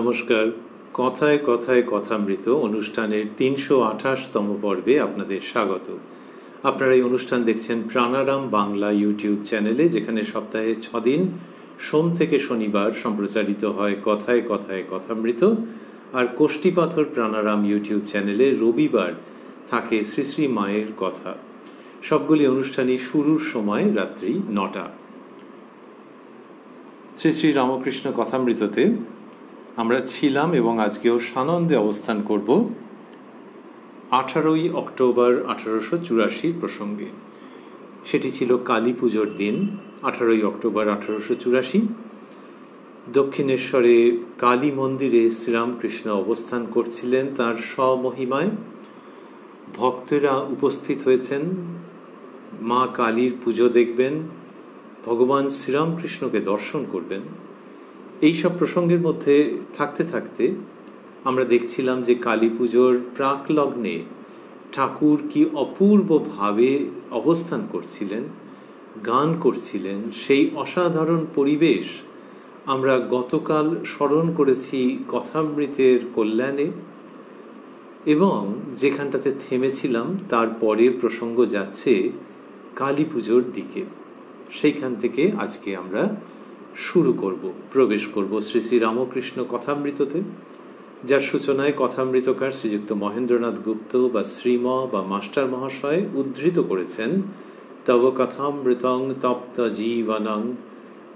নমস্কার। কথায় কথায় কথামৃত অনুষ্ঠানের ৩২৮তম পর্বে আপনাদের স্বাগত। আপনারা এই অনুষ্ঠান দেখছেন প্রাণারাম বাংলা ইউটিউব চ্যানেলে, যেখানে সপ্তাহে ৬ দিন সোম থেকে শনিবার সম্প্রচারিত হয় কথায় কথায় কথামৃত, আর কোষ্ঠীপাথর প্রাণারাম ইউটিউব চ্যানেলে রবিবার থাকে শ্রী শ্রী মায়ের কথা। সবগুলি অনুষ্ঠানই শুরুর সময় রাত্রি ৯টা। শ্রী শ্রী রামকৃষ্ণ কথামৃততে আমরা ছিলাম এবং আজকেও সানন্দে অবস্থান করব 18ই অক্টোবর 1884 প্রসঙ্গে। সেটি ছিল কালী পুজোর দিন, 18ই অক্টোবর 1884। দক্ষিণেশ্বরে কালী মন্দিরে শ্রীরামকৃষ্ণ অবস্থান করছিলেন তার স্বমহিমায়। ভক্তরা উপস্থিত হয়েছেন, মা কালীর পুজো দেখবেন, ভগবান শ্রীরামকৃষ্ণকে দর্শন করবেন। এই সব প্রসঙ্গের মধ্যে থাকতে থাকতে আমরা দেখছিলাম যে কালী পুজোর প্রাক লগ্নে ঠাকুর কি অপূর্বভাবে অবস্থান করছিলেন, গান করছিলেন। সেই অসাধারণ পরিবেশ আমরা গতকাল স্মরণ করেছি কথামৃতের কল্যাণে, এবং যেখানটাতে থেমেছিলাম তার পরের প্রসঙ্গ যাচ্ছে কালী পুজোর দিকে। সেইখান থেকে আজকে আমরা শুরু করব, প্রবেশ করব শ্রী শ্রী রামকৃষ্ণ কথামৃততে, যার সূচনায় কথামৃতকার শ্রীযুক্ত মহেন্দ্রনাথ গুপ্ত বা শ্রীম বা মাস্টার মহাশয় উদ্ধৃত করেছেন, তব কথামৃতং তপ্ত জীবনং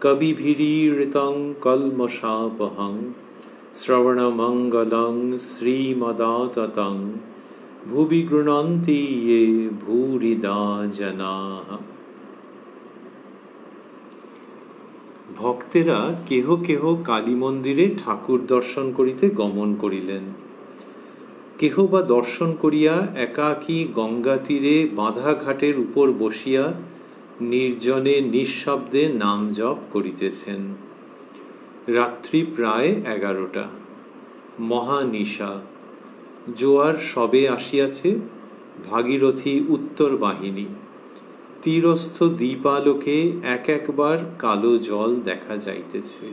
কবিভিরীড়িতং কলমশাপহং শ্রবণমঙ্গলং শ্রীমদাততং ভুবি গৃণন্তি ইয়ে ভূরিদা জনাঃ। ভক্তেরা কেহ কেহ কালী মন্দিরে ঠাকুর দর্শন করিতে গমন করিলেন। কেহ বা দর্শন করিয়া একাকী গঙ্গা তীরে বাঁধা ঘাটের উপর বসিয়া নির্জনে নিঃশব্দে নাম জপ করিতেছেন। রাত্রি প্রায় 11টা, মহানিশা। জোয়ার সবে আসিয়াছে। ভাগীরথী উত্তর বাহিনী। তীরস্থ দ্বীপালোকে এক একবার কালো জল দেখা যাইতেছে।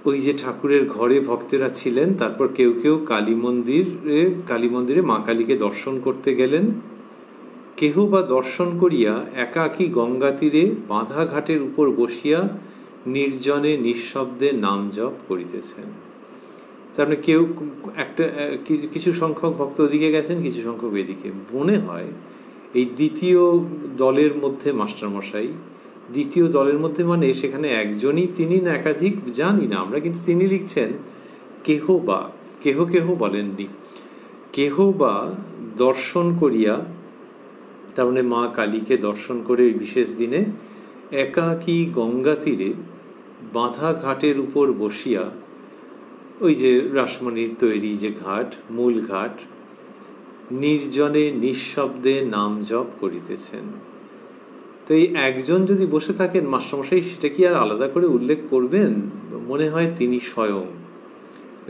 ওই যে ঠাকুরের ঘরে ভক্তেরা ছিলেন, তারপর কেউ কেউ কালী মন্দিরে মা কালীকে দর্শন করতে গেলেন। কেহ বা দর্শন করিয়া একাকী গঙ্গা তীরে বাঁধা ঘাটের উপর বসিয়া নির্জনে নিঃশব্দে নাম জপ করিতেছেন। তার মানে কেউ কিছু সংখ্যক ভক্ত ওদিকে গেছেন, কিছু সংখ্যক এদিকে। মনে হয় এই দ্বিতীয় দলের মধ্যে মাস্টারমশাই, দ্বিতীয় দলের মধ্যে মানে সেখানে একজনই তিনি না একাধিক জানি না আমরা, কিন্তু তিনি লিখছেন কেহ বা, কেহ কেহ বলেননি, কেহ বা দর্শন করিয়া, তার মানে মা কালীকে দর্শন করে ওই বিশেষ দিনে একাকী গঙ্গা তীরে বাঁধা ঘাটের উপর বসিয়া, ওই যে রাসমণির তৈরি যে ঘাট, মূল ঘাট, নির্জনে নিঃশব্দে নাম জপ করিতেছেন। তো এই একজন যদি বসে থাকেন মাস্টারমশাই, সেটা কি আর আলাদা করে উল্লেখ করবেন? মনে হয় তিনি স্বয়ং।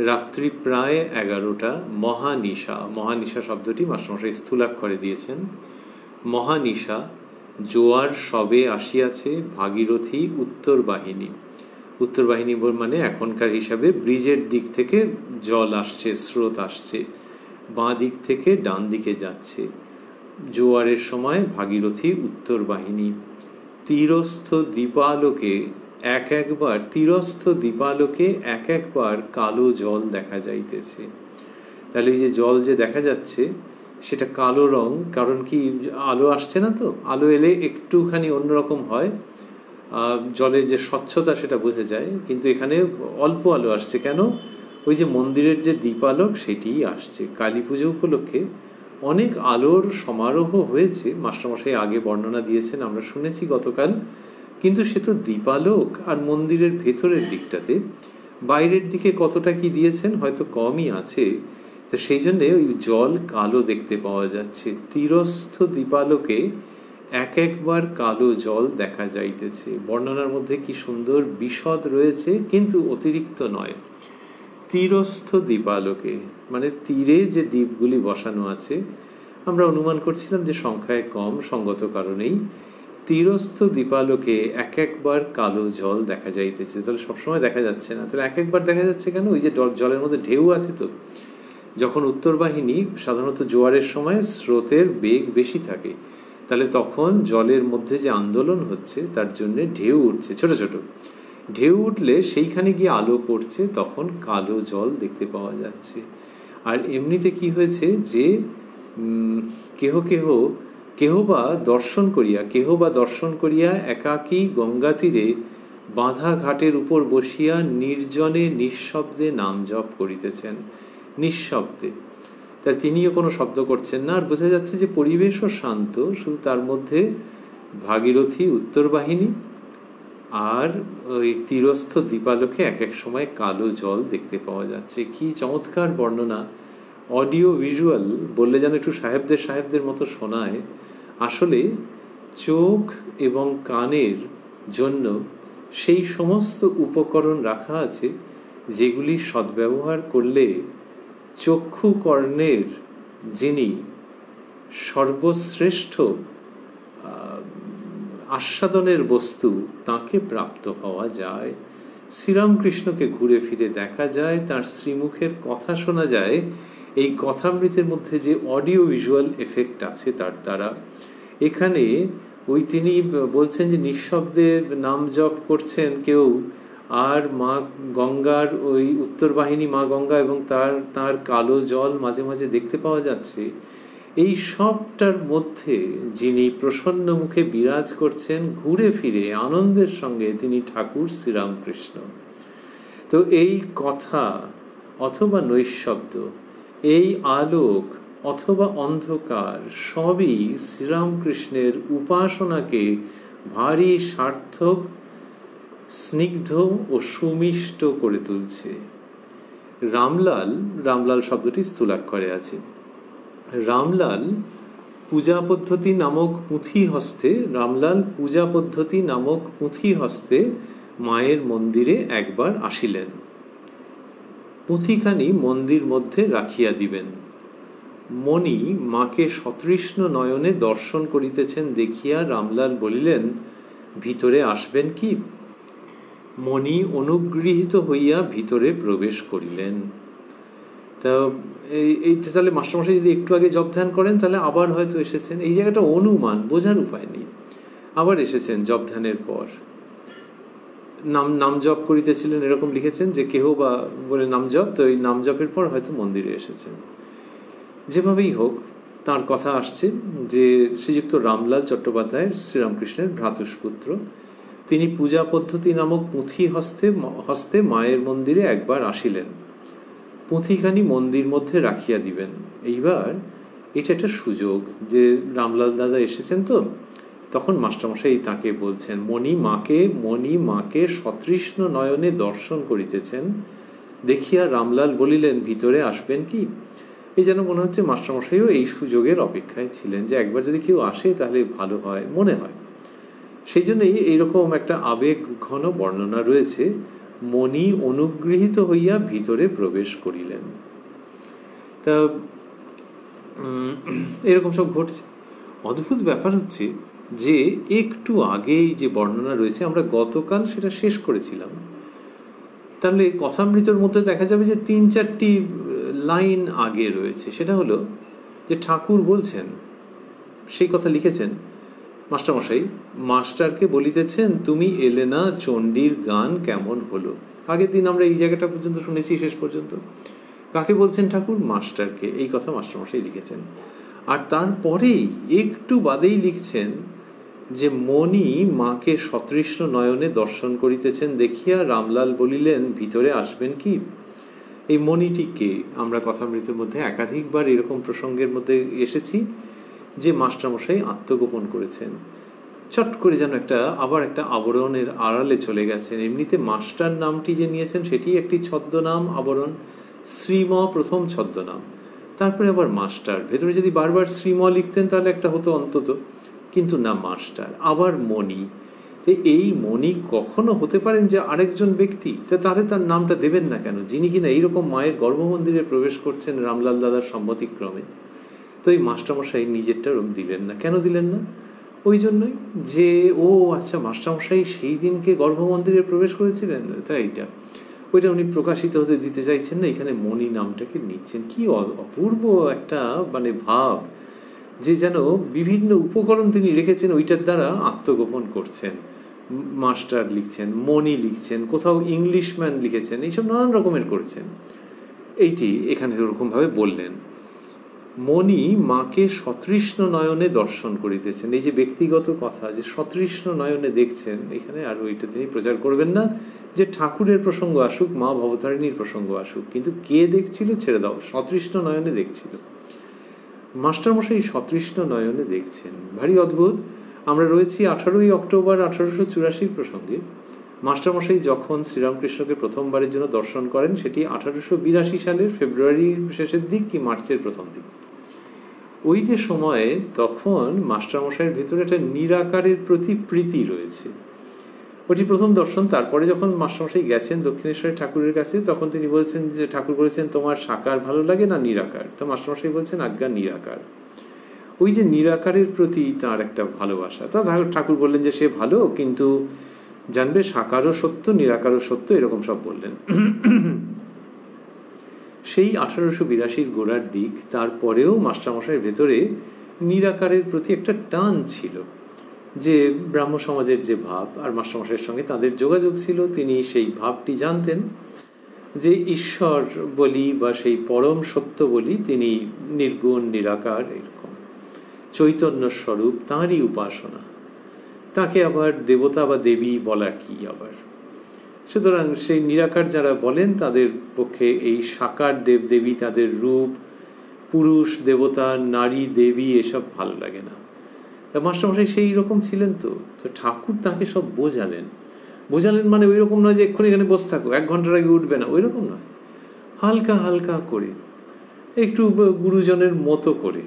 রাত্রি প্রায় 11টা, মহানিশা। মহানিশা শব্দটি মাস্টারমশাই স্থূলাক্ষরে দিয়েছেন। মহানিশা, জোয়ার সবে আসিয়াছে। ভাগীরথী উত্তর বাহিনী। উত্তর বাহিনী মানে এখনকার হিসাবে ব্রিজের দিক থেকে জল আসছে, স্রোত আসছে, বাঁ দিক থেকে ডান দিকে যাচ্ছে। জোয়ারের সময় ভাগীরথী উত্তর বাহিনী। তীরস্থ দ্বীপালোকে এক একবার কালো জল দেখা যাইতেছে। তাহলে এই যে জল যে দেখা যাচ্ছে সেটা কালো রং, কারণ কি আলো আসছে না, তো আলো এলে একটুখানি অন্যরকম হয়, জলের যে স্বচ্ছতা সেটা বোঝা যায়, কিন্তু এখানে অল্প আলো আসছে। কেন? ওই যে মন্দিরের যে দীপালোক সেটিই আসছে। কালী পুজো উপলক্ষে অনেক আলোর সমারোহ হয়েছে, মাস্টারমশাই আগে বর্ণনা দিয়েছেন, আমরা শুনেছি গতকাল, কিন্তু সে তো দীপালোক। আর মন্দিরের ভেতরের দিকটাতে, বাইরের দিকে কতটা কি দিয়েছেন হয়তো কমই আছে, তো সেই জন্যে ওই জল কালো দেখতে পাওয়া যাচ্ছে। তীরস্থ দীপালোকে এক একবার কালো জল দেখা যাইতেছে। বর্ণনার মধ্যে কি সুন্দর বিশদ রয়েছে, কিন্তু অতিরিক্ত নয়। তীরস্থ দ্বীপালোকে মানে তীরে যে দ্বীপগুলি বসানো আছে, আমরা অনুমান করছিলাম যে সংখ্যায় কম, সঙ্গত কারণেই। তীরস্থ দীপালোকে এক একবার কালো জল দেখা যাইতেছে। তাহলে সবসময় দেখা যাচ্ছে না, তাহলে এক একবার দেখা যাচ্ছে কেন? ওই যে জলের মধ্যে ঢেউ আছে তো, যখন উত্তর বাহিনী সাধারণত জোয়ারের সময় স্রোতের বেগ বেশি থাকে, তাহলে তখন জলের মধ্যে যে আন্দোলন হচ্ছে তার জন্যে ঢেউ উঠছে, ছোট ছোট ঢেউ উঠলে সেইখানে গিয়ে আলো পড়ছে, তখন কালো জল দেখতে পাওয়া যাচ্ছে। আর এমনিতে কি হয়েছে যে কেহ বা দর্শন করিয়া একাকী গঙ্গা তীরে বাঁধা ঘাটের উপর বসিয়া নির্জনে নিঃশব্দে নাম জপ করিতেছেন। নিঃশব্দে, তার তিনিও কোনো শব্দ করছেন না, আর বোঝা যাচ্ছে যে পরিবেশও শান্ত, শুধু তার মধ্যে ভাগীরথী উত্তর বাহিনী আর ওই তীরস্থ দীপালোকে এক এক সময় কালো জল দেখতে পাওয়া যাচ্ছে। কি চমৎকার বর্ণনা! অডিও ভিজুয়াল বললে যেন একটু সাহেবদের মতো শোনায়। আসলে চোখ এবং কানের জন্য সেই সমস্ত উপকরণ রাখা আছে যেগুলি সদ্ব্যবহার করলে চক্ষু কর্ণের যিনি সর্বশ্রেষ্ঠ আস্বাদনের বস্তু তাকে প্রাপ্ত হওয়া যায়। শ্রীরামকৃষ্ণকে ঘুরে ফিরে দেখা যায়, তার শ্রীমুখের কথা শোনা যায়। এই কথামৃতের মধ্যে যে অডিও ভিজুয়াল এফেক্ট আছে তার দ্বারা এখানে ওই তিনি বলছেন যে নিঃশব্দে নাম জপ করছেন কেউ, আর মা গঙ্গার ওই উত্তর বাহিনী মা গঙ্গা এবং তার কালো জল মাঝে মাঝে দেখতে পাওয়া যাচ্ছে। এই সবটার মধ্যে যিনি প্রসন্ন মুখে বিরাজ করছেন ঘুরে ফিরে আনন্দের সঙ্গে, তিনি ঠাকুর শ্রীরামকৃষ্ণ। তো এই কথা অথবা নৈঃশব্দ, এই আলোক অথবা অন্ধকার, সবই শ্রীরামকৃষ্ণের উপাসনাকে ভারী সার্থক, স্নিগ্ধ ও সুমিষ্ট করে তুলছে। রামলাল শব্দটি স্থূলাক্ষরে আছে। রামলাল পূজা পদ্ধতি নামক পুঁথি হস্তে মায়ের মন্দিরে একবার আসিলেন। পুঁথিখানি মন্দির মধ্যে রাখিয়া দিবেন। মণি মাকে সতৃষ্ণ নয়নে দর্শন করিতেছেন দেখিয়া রামলাল বলিলেন, ভিতরে আসবেন কি? মণি অনুগৃহীত হইয়া ভিতরে প্রবেশ করিলেন। তা এই তাহলে মাস্টারমশাই যদি একটু আগে জপ ধ্যান করেন তাহলে আবার হয়তো এসেছেন, এই জায়গাটা অনুমান, বোঝার উপায় নেই। আবার এসেছেন জপ ধ্যানের পর, নাম জপ করিতেছিলেন এরকম লিখেছেন যে কেহ বা বলে নাম জপ, তো এই নাম জপের পর হয়তো মন্দিরে এসেছেন। যেভাবেই হোক তার কথা আসছে যে শ্রীযুক্ত রামলাল চট্টোপাধ্যায় শ্রীরামকৃষ্ণের ভ্রাতুষ্পুত্র, তিনি পূজা পদ্ধতি নামক পুঁথি হস্তে মায়ের মন্দিরে একবার আসিলেন। পুঁথিখানি মন্দির মধ্যে রাখিয়া দিবেন। এইবার এটা একটা সুযোগ যে রামলাল দাদা এসেছেন, তো তখন মাস্টারমশাই তাকে বলছেন, মণি মাকে সতৃষ্ণ নয়নে দর্শন করিতেছেন দেখিয়া রামলাল বলিলেন, ভিতরে আসবেন কি? এই যেন মনে হচ্ছে মাস্টারমশাইও এই সুযোগের অপেক্ষায় ছিলেন যে একবার যদি কেউ আসে তাহলে ভালো হয়, মনে হয়। সেই জন্যই এইরকম একটা আবেগ ঘন বর্ণনা রয়েছে, মণি অনুগৃহীত হইয়া ভিতরে প্রবেশ করিলেন। তা এরকম সব ঘটছে। অদ্ভুত ব্যাপার হচ্ছে যে একটু আগেই যে বর্ণনা রয়েছে আমরা গতকাল সেটা শেষ করেছিলাম, তাহলে কথামৃতের মধ্যে দেখা যাবে যে 3-4টি লাইন আগে রয়েছে। সেটা হলো যে ঠাকুর বলছেন, সেই কথা লিখেছেন মাস্টারমশাই, মাস্টারকে বলিতেছেন, তুমি এলে না, চণ্ডীর গান কেমন হলো। আগের দিন আমরা এই জায়গাটা পর্যন্ত শুনেছি, শেষ পর্যন্ত। কাকে বলছেন ঠাকুর? মাস্টারকে। এই কথা মাস্টারমশাই লিখেছেন। আর তারপরেই একটু বাদেই লিখছেন যে মণি মাকে সতৃষ্ণ নয়নে দর্শন করিতেছেন দেখিয়া রামলাল বলিলেন, ভিতরে আসবেন কি? এই মণিটিকে আমরা কথামৃতের মধ্যে একাধিকবার এরকম প্রসঙ্গের মধ্যে এসেছি যে মাস্টারমশাই আত্মগোপন করেছেন, চট করে যেন আবার একটা আবরণের আড়ালে চলে গেছেন। এমনিতে মাস্টার নামটি যে নিয়েছেন সেটি একটি ছদ্মনাম, আবরণ। শ্রীম প্রথম ছদ্মনাম, তারপরে আবার মাস্টার। ভেতরে যদি বারবার শ্রীম লিখতেন তাহলে একটা হতো অন্তত, কিন্তু না, মাস্টার, আবার মণি। এই মণি কখনো হতে পারেন যে আরেকজন ব্যক্তি, তাহলে তার নামটা দেবেন না কেন, যিনি কিনা এইরকম মায়ের গর্ভমন্দিরে প্রবেশ করছেন রামলাল দাদার সম্মতিক্রমে? তো এই মাস্টারমশাই নিজেরটা দিলেন না। কেন দিলেন না? ওই জন্যই যে ও আচ্ছা মাস্টারমশাই সেই দিনকে গর্ভমন্দিরে প্রবেশ করেছিলেন, তাই এটা ওইটা উনি প্রকাশিত হতে দিতে চাইছেন না, এখানে মণি নামটাকে নিচ্ছেন। কি অপূর্ব একটা মানে ভাব, যে যেন বিভিন্ন উপকরণ তিনি রেখেছেন ওইটার দ্বারা আত্মগোপন করছেন। মাস্টার লিখছেন, মণি লিখছেন, কোথাও ইংলিশম্যান লিখেছেন, এইসব নানান রকমের করেছেন। এইটি এখানে ওরকমভাবে বললেন, মণি মাকে সতৃষ্ণ নয়নে দর্শন করিতেছেন। এই যে ব্যক্তিগত কথা, যে সতৃষ্ণ নয়নে দেখছেন, এখানে আর ওইটা তিনি প্রচার করবেন না যে ঠাকুরের প্রসঙ্গ আসুক, মা ভবতারিণীর প্রসঙ্গ আসুক, কিন্তু কে দেখছিল ছেড়ে দাও, সতৃষ্ণ নয়নে দেখছিল। মাস্টারমশাই সতৃষ্ণ নয়নে দেখছেন, ভারী অদ্ভুত। আমরা রয়েছি 18ই অক্টোবর 1884 প্রসঙ্গে। মাস্টারমশাই যখন শ্রীরামকৃষ্ণকে প্রথমবারের জন্য দর্শন করেন সেটি 1882 সালের ফেব্রুয়ারির শেষের দিক কি মার্চের প্রথম দিক। ওই যে সময়ে তখন মাস্টারমশাইয়ের ভেতরে একটা নিরাকারের প্রতি প্রীতি রয়েছে, ওটি প্রথম দর্শন। তারপরে যখন মাস্টারমশাই গেছেন দক্ষিণেশ্বরের ঠাকুরের কাছে, তখন তিনি বলছেন যে ঠাকুর বলেছেন তোমার সাকার ভালো লাগে না নিরাকার, তো মাস্টারমশাই বলছেন আজ্ঞা নিরাকার। ওই যে নিরাকারের প্রতি তার একটা ভালোবাসা, তা ঠাকুর বললেন যে সে ভালো, কিন্তু জানবে সাকারও সত্য নিরাকারও সত্য, এরকম সব বললেন। সেই 1882 গোড়ার দিক, তারপরেও মাস্টারমশাইয়ের ভেতরে নিরাকারের প্রতি একটা টান ছিল, যে ব্রাহ্ম সমাজের যে ভাব আর মাস্টারমশাইয়ের সঙ্গে তাদের যোগাযোগ ছিল, তিনি সেই ভাবটি জানতেন যে ঈশ্বর বলি বা সেই পরম সত্য বলি তিনি নির্গুণ নিরাকার, এরকম চৈতন্য স্বরূপ, তাঁরই উপাসনা। তাকে আবার দেবতা বা দেবী বলা কি আবার, সুতরাং সেই নিরাকার যারা বলেন তাদের পক্ষে এই সাকার দেব দেবী, তাদের রূপ, পুরুষ দেবতা, নারী দেবী, এসব ভালো লাগে না। মাস্টারমশাই সেই রকম ছিলেন। তো ঠাকুর তাকে সব বোঝালেন মানে ওই রকম নয় যে এক্ষুনি এখানে বসে থাকো, 1 ঘন্টার আগে উঠবে না, ওই রকম নয়। হালকা হালকা করে, একটু গুরুজনের মতো করে,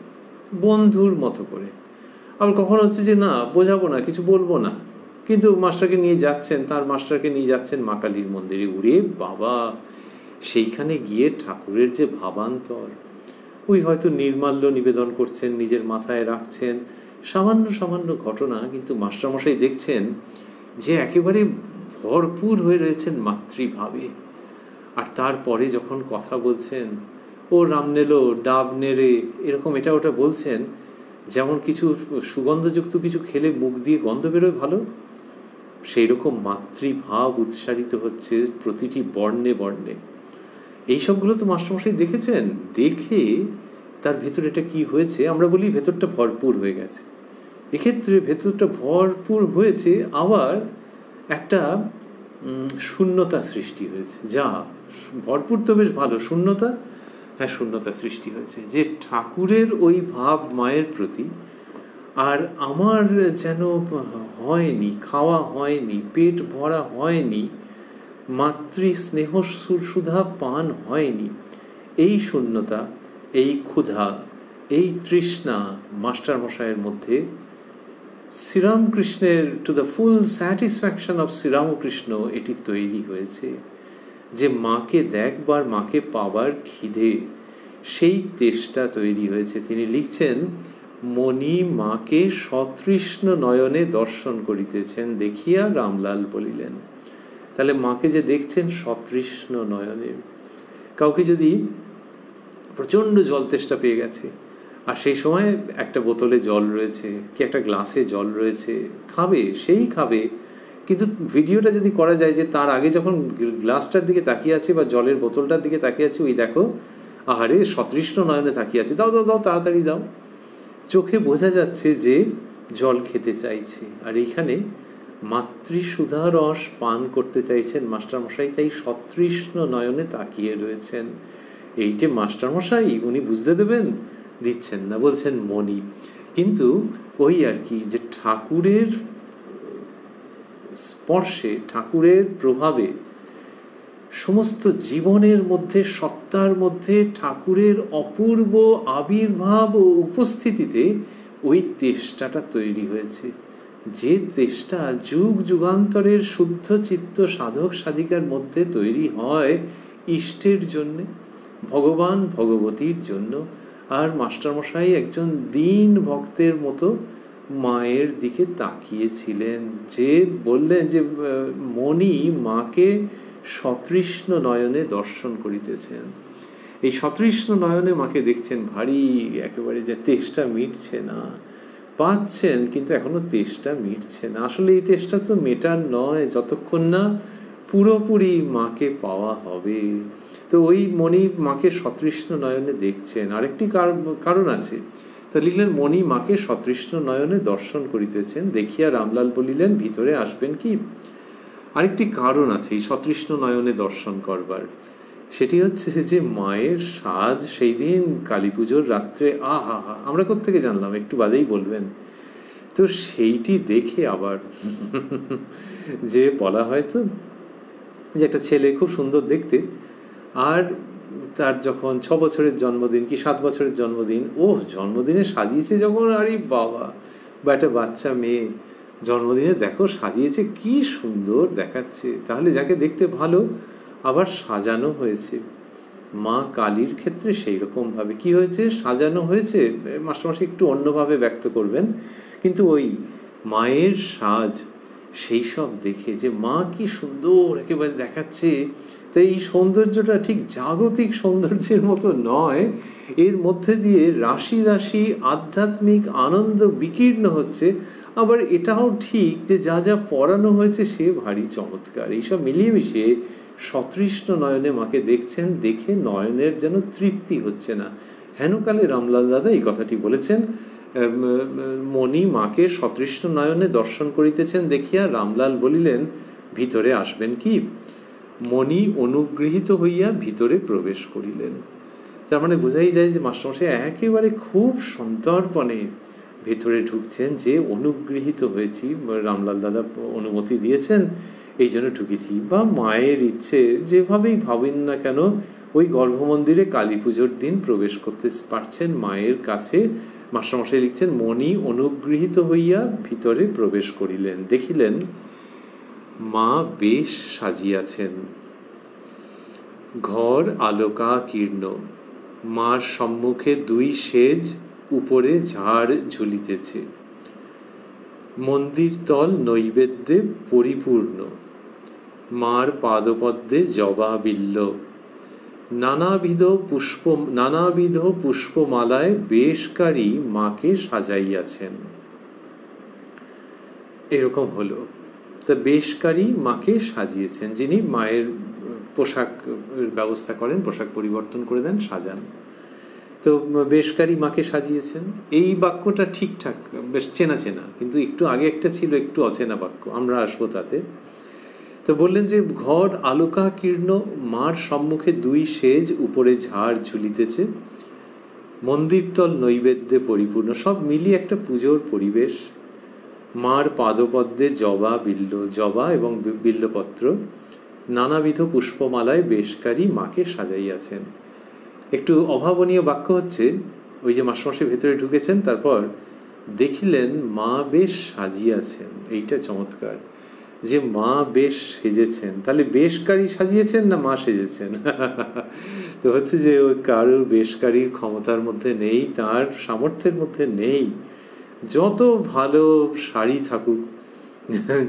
বন্ধুর মতো করে। আবার কখন হচ্ছে যে না বোঝাবো না, কিছু বলবো না, কিন্তু মাস্টারকে নিয়ে যাচ্ছেন, তার মাস্টারকে নিয়ে যাচ্ছেন মা কালীর মন্দিরে। উড়ে বাবা, সেইখানে গিয়ে ঠাকুরের যে ভাবান্তর, ওই হয়তো নির্মাল্য নিবেদন করছেন, নিজের মাথায় রাখছেন, সামান্য সামান্য ঘটনা, কিন্তু মাস্টারমশাই দেখছেন যে একেবারে ভরপুর হয়ে রয়েছেন মাতৃভাবে। আর তারপরে যখন কথা বলছেন, ও রাম নেলো ডাব নেড়ে, এরকম এটা ওটা বলছেন, যেমন কিছু সুগন্ধযুক্ত কিছু খেলে মুখ দিয়ে গন্ধ বেরোয় ভালো, সেই রকম মাতৃভাব উৎসারিত হচ্ছে প্রতিটি বর্ণে বর্ণে। এইসবগুলো তো মাস্টারমশাই দেখেছেন, দেখে তার ভেতরে এটা কি হয়েছে, আমরা বলি ভেতরটা ভরপুর হয়ে গেছে। এক্ষেত্রে ভেতরটা ভরপুর হয়েছে, আবার একটা শূন্যতা সৃষ্টি হয়েছে। যা ভরপুর তো বেশ ভালো, শূন্যতা, হ্যাঁ শূন্যতা সৃষ্টি হয়েছে, যে ঠাকুরের ওই ভাব মায়ের প্রতি আর আমার যেন হয়নি, খাওয়া হয়নি, পেট ভরা হয়নি, মাতৃ স্নেহ সুধা পান হয়নি। এই শূন্যতা, এই ক্ষুধা, এই তৃষ্ণা মাস্টারমশাইয়ের মধ্যে শ্রীরামকৃষ্ণের to the full satisfaction of Sri Ramakrishna এটি তৈরি হয়েছে, যে মাকে দেখবার, মাকে পাবার খিদে, সেই তেষ্টা তৈরি হয়েছে। তিনি লিখছেন, মণি মাকে সতৃষ্ণ নয়নে দর্শন করিতেছেন দেখিয়া রামলাল বলিলেন। তাহলে মাকে যে দেখছেন সতৃষ্ণ নয়নে। কাউকে যদি প্রচণ্ড জল তেষ্টা পেয়ে গেছে, আর সেই সময় একটা বোতলে জল রয়েছে কি একটা গ্লাসে জল রয়েছে, খাবে, সেই খাবে, কিন্তু ভিডিওটা যদি করা যায় যে তার আগে যখন গ্লাসটার দিকে তাকিয়ে আছে বা জলের বোতলটার দিকে তাকিয়ে আছে, ওই দেখো আহারে সতৃষ্ণ নয়নে তাকিয়ে আছে, দাও দাও দাও তাড়াতাড়ি দাও, চোখে বোঝা যাচ্ছে যে জল খেতে চাইছে। আর এইখানে মাতৃসুধা রস পান করতে চাইছেন মাস্টারমশাই, তাই সতৃষ্ণ নয়নে তাকিয়ে রয়েছেন। এইটে মাস্টারমশাই উনি বুঝতে দেবেন, দিচ্ছেন না, বলছেন মণি। কিন্তু ওই আর কি, যে ঠাকুরের স্পর্শে, ঠাকুরের প্রভাবে, সমস্ত জীবনের মধ্যে, সত্তার মধ্যে ঠাকুরের অপূর্ব আবির্ভাব ও উপস্থিতিতে ওই তেষ্টাটা তৈরি হয়েছে, যে তেষ্টা যুগ যুগান্তরের শুদ্ধ চিত্ত সাধক সাধিকার মধ্যে তৈরি হয় ইষ্টের জন্যে, ভগবান ভগবতীর জন্য। আর মাস্টারমশাই একজন দীন ভক্তের মতো মায়ের দিকে তাকিয়েছিলেন, যে বললেন যে মণি মাকে সতৃষ্ণ নয়নে দর্শন করিতেছেন। এই সতৃষ্ণ নয়নে মাকে দেখছেন, ভারী একেবারে যে তেষ্টা মিটছে না, পাচ্ছেন কিন্তু এখনো তেষ্টা মিটছে না। আসলে এই তেষ্টা তো মেটার নয় যতক্ষণ না পুরোপুরি মাকে পাওয়া হবে। তো ওই মণি মাকে সতৃষ্ণ নয়নে দেখছেন। আরেকটি কারণ আছে, তা লিখলেন মণি মাকে সতৃষ্ণ নয়নে দর্শন করিতেছেন, দেখিয়া রামলাল বলিলেন ভিতরে আসবেন কি। আরেকটি কারণ আছে এই সতৃষ্ণ নয়নে দর্শন করবার, সেটি হচ্ছে যে মায়ের সাজ সেই দিন কালী পুজোর রাত্রে, আহা হা, আমরা কোত্থেকে জানলাম, একটু বাদেই বলবেন। তো সেইটি দেখে আবার যে বলা হয় তো যে একটা ছেলে খুব সুন্দর দেখতে, আর তার যখন 6 বছরের জন্মদিন কি 7 বছরের জন্মদিন, জন্মদিনে সাজিয়েছে যখন, আরে বাবা, বা একটা বাচ্চা মেয়ে জন্মদিনে দেখো সাজিয়েছে, কি সুন্দর দেখাচ্ছে, তাহলে যাকে দেখতে ভালো আবার সাজানো হয়েছে। মা কালীর ক্ষেত্রে সেই রকম ভাবে কি হয়েছে, সাজানো হয়েছে। মাস্টারমশাই একটু অন্যভাবে ব্যক্ত করবেন, কিন্তু ওই মায়ের সাজ সেই সব দেখে যে মা কি সুন্দর একেবারে দেখাচ্ছে। তাই এই সৌন্দর্যটা ঠিক জাগতিক সৌন্দর্যের মতো নয়, এর মধ্যে দিয়ে রাশি রাশি আধ্যাত্মিক আনন্দ বিকীর্ণ হচ্ছে। আবার এটাও ঠিক যে যা যা পড়ানো হয়েছে সে ভারী চমৎকার। এইসব মিলিয়ে মিশিয়ে সতৃষ্ণ নয়নে মাকে দেখছেন, দেখে নয়নের যেন তৃপ্তি হচ্ছে না। হেনকালে রামলাল দাদা এই কথাটি বলেছেন, মণি মাকে সতৃষ্ণ নয়নে দর্শন করিতেছেন দেখিয়া রামলাল বলিলেন ভিতরে আসবেন কি। মণি অনুগৃহীত হইয়া ভিতরে প্রবেশ করিলেন। তার মানে বোঝাই যায় যে মাস্টারমশাই একেবারে খুব সন্তর্পণে ভেতরে ঢুকছেন, যে অনুগৃহীত হয়েছি, রামলাল দাদা অনুমতি দিয়েছেন এই জন্য ঢুকেছি, বা মায়ের ইচ্ছে যেভাবেই ভাবেন না কেন ওই গর্ভমন্দিরে কালী পুজোর দিন প্রবেশ করতে পারছেন মায়ের কাছে। মাস্টারমশাই লিখছেন মণি অনুগৃহীত হইয়া ভিতরে প্রবেশ করিলেন, দেখিলেন মা বেশ সাজিয়াছেন, ঘর আলোকাকীর্ণ, মার সম্মুখে 2 সেজ, উপরে ঝাড় ঝুলিতেছে, মন্দির তল নৈবেদ্যে পরিপূর্ণ, মার পাদপদ্মে জবা বিল্ল, নানাবিধ পুষ্পমালায় বেশকারী মাকে সাজাইয়াছেন। এরকম হলো, তা বেশকারী মাকে সাজিয়েছেন, যিনি মায়ের পোশাক ব্যবস্থা করেন, পোশাক পরিবর্তন করে দেন, সাজান। তো বেশকারী মাকে সাজিয়েছেন, এই বাক্যটা ঠিকঠাক বেশ চেনা চেনা, কিন্তু একটু আগে একটা ছিল একটু অচেনা বাক্য, আমরা আসবো তাতে। তো বললেন যে ঘর আলোকাকীর্ণ, মার সম্মুখে 2 সেজ, উপরে ঝাড় ঝুলিতেছে, মন্দিরতল নৈবেদ্যে পরিপূর্ণ, সব মিলিয়ে একটা পুজোর পরিবেশ। মার পাদপদ্মে জবা এবং বিল্লপত্র, নানাবিধ পুষ্পমালায় বেশকারী মাকে সাজাইয়াছেন। একটু অভাবনীয় বাক্য হচ্ছে ওই যে মাস্টারমশাই ভেতরে ঢুকেছেন, তারপর দেখিলেন মা বেশ সাজিয়াছেন। এইটা চমৎকার, যে মা বেশ সেজেছেন। তাহলে বেশকারী সাজিয়েছেন না মা সেজেছেন? তো হচ্ছে যে ওই কারোর বেশকারীর ক্ষমতার মধ্যে নেই, তার সামর্থ্যের মধ্যে নেই। যত ভালো শাড়ি থাকুক,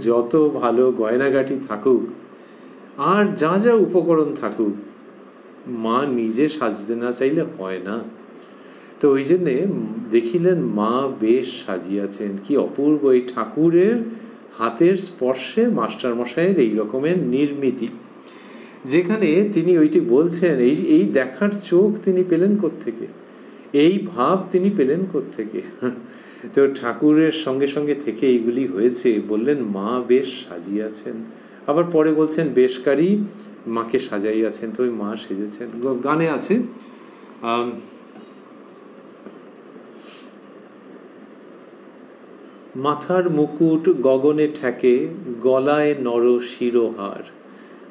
যত ভালো গয়নাগাটি থাকুক, আর যা যা উপকরণ থাকুক, মা নিজে সাজতে না চাইলে হয় না। তো ওই জন্যে দেখিলেন মা বেশ সাজিয়াছেন। কি অপূর্ব এই ঠাকুরের হাতের স্পর্শে মাস্টারমশাইয়ের এই রকমের নির্মিতি, যেখানে তিনি ওইটি বলছেন, এই দেখার চোখ তিনি পেলেন কোত্থেকে, এই ভাব তিনি পেলেন কোত্থেকে। তো ঠাকুরের সঙ্গে সঙ্গে থেকে এইগুলি হয়েছে। বললেন মা বেশ সাজিয়াছেন, আবার পরে বলছেন বেশকারী মাকে সাজাইয়াছেন। তো ওই মা সেজেছেন। গানে আছে মাথার মুকুট গগনে ঠেকে, গলায় নর শিরোহার।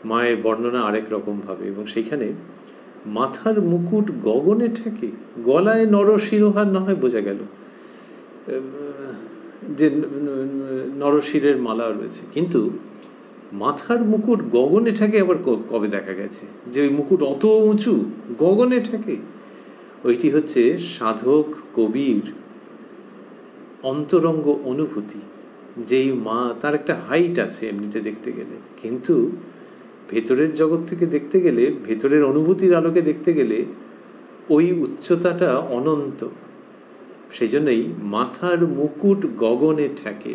মায়ের বর্ণনা আরেক রকম ভাবে, এবং সেইখানে মাথার মুকুট গগনে ঠেকে, গলায় নর শিরোহার না হয় বোঝা গেল যে নরশিরের মালা রয়েছে, কিন্তু মাথার মুকুট গগনে ঠেকে আবার কবে দেখা গেছে যে ওই মুকুট অত উঁচু গগনে ঠেকে? ওইটি হচ্ছে সাধক কবির অন্তরঙ্গ অনুভূতি। যেই মা, তার একটা হাইট আছে এমনিতে দেখতে গেলে, কিন্তু ভেতরের জগৎ থেকে দেখতে গেলে, ভেতরের অনুভূতির আলোকে দেখতে গেলে ওই উচ্চতাটা অনন্ত। সেই জন্যই মাথার মুকুট গগনে ঠেকে।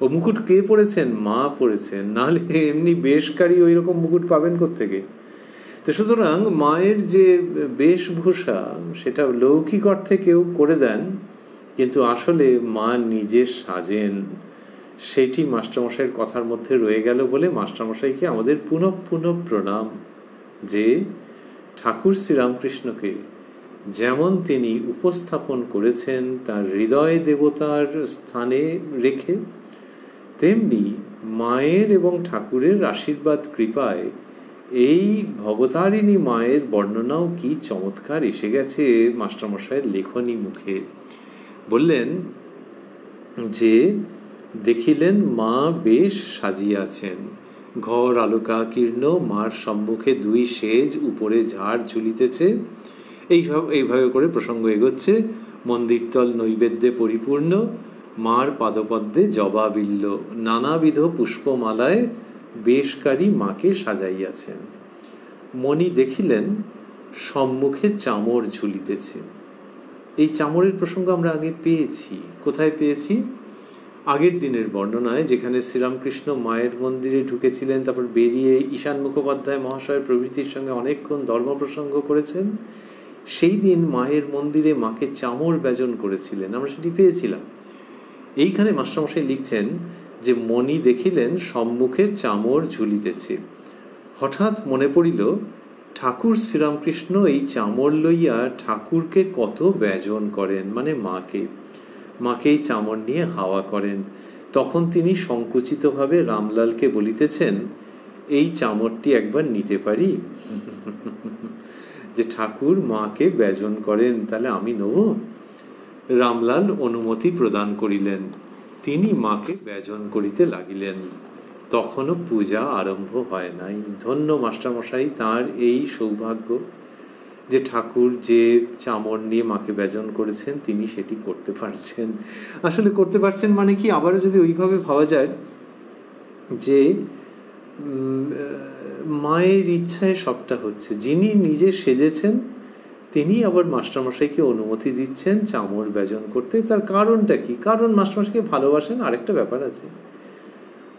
ও মুকুট কে পড়েছেন? মা পড়েছেন, নাহলে এমনি বেশকারী ওই রকম মুকুট পাবেন কোত্থেকে? তো সুতরাং মায়ের যে বেশভূষা, সেটা লৌকিক অর্থে কেউ করে দেন, কিন্তু আসলে মা নিজে সাজেন। সেটি মাস্টারমশাইয়ের কথার মধ্যে রয়ে গেল বলে মাস্টারমশাইকে আমাদের পুনঃ পুনঃ প্রণাম, যে ঠাকুর শ্রীরামকৃষ্ণকে যেমন তিনি উপস্থাপন করেছেন তার হৃদয় দেবতার স্থানে রেখে, তেমনি মায়ের এবং ঠাকুরের আশীর্বাদ কৃপায় এই ভবতারিণী মায়ের বর্ণনাও কি চমৎকার এসে গেছে মাস্টারমশাইয়ের লেখনী মুখে। বললেন যে দেখিলেন মা বেশ সাজিয়াছেন, ঘর আলোকাকীর্ণ, মার সম্মুখে 2 সেজ, উপরে ঝাড় ঝুলিতেছে। এইভাবে করে প্রসঙ্গ এগোচ্ছে। মন্দিরতল নৈবেদ্যে পরিপূর্ণ, মার পাদপদ্মে জবা বিল্ল, নানাবিধ পুষ্পমালায় বেশকারী মাকে সাজাইয়াছেন। মণি দেখিলেন সম্মুখে চামর ঝুলিতেছে। এই চামরের প্রসঙ্গ আমরা আগে পেয়েছি। কোথায় পেয়েছি? আগের দিনের বর্ণনায়, যেখানে শ্রীরামকৃষ্ণ মায়ের মন্দিরে ঢুকেছিলেন, তারপর বেরিয়ে ঈশান মুখোপাধ্যায় মহাশয় প্রভৃতির সঙ্গে অনেকক্ষণ ধর্ম প্রসঙ্গ করেছেন। সেই দিন মায়ের মন্দিরে মাকে চামর ব্যজন করেছিলেন, আমরা সেটি পেয়েছিলাম। এইখানে মাস্টারমশাই লিখছেন যে মণি দেখিলেন সম্মুখে চামর ঝুলিতেছে। হঠাৎ মনে পড়িল ঠাকুর শ্রীরামকৃষ্ণ এই চামর লইয়া ঠাকুরকে কত ব্যজন করেন, মানে মাকে এই চামর নিয়ে হাওয়া করেন। তখন তিনি সংকুচিতভাবে রামলালকে বলিতেছেন, এই চামরটি একবার নিতে পারি? যে ঠাকুর মাকে ব্যজন করেন, তাহলে আমি নেব? রামলাল অনুমতি প্রদান করিলেন। তিনি মাকে ব্যজন করিতে লাগিলেন। তখনও পূজা আরম্ভ হয় নাই। ধন্য মাস্টারমশাই, তাঁর এই সৌভাগ্য যে ঠাকুর যে চামর নিয়ে মাকে ব্যজন করেছেন তিনি সেটি করতে পারছেন। আসলে করতে পারছেন মানে কি, আবারও যদি ওইভাবে ভাবা যায় যে মায়ের ইচ্ছায় সবটা হচ্ছে। যিনি নিজে সেজেছেন তিনি আবার মাস্টারমশাইকে অনুমতি দিচ্ছেন চামর ব্যজন করতে। তার কারণটা কি? কারণ মাস্টারমশাইকে ভালোবাসেন। আরেকটা ব্যাপার আছে,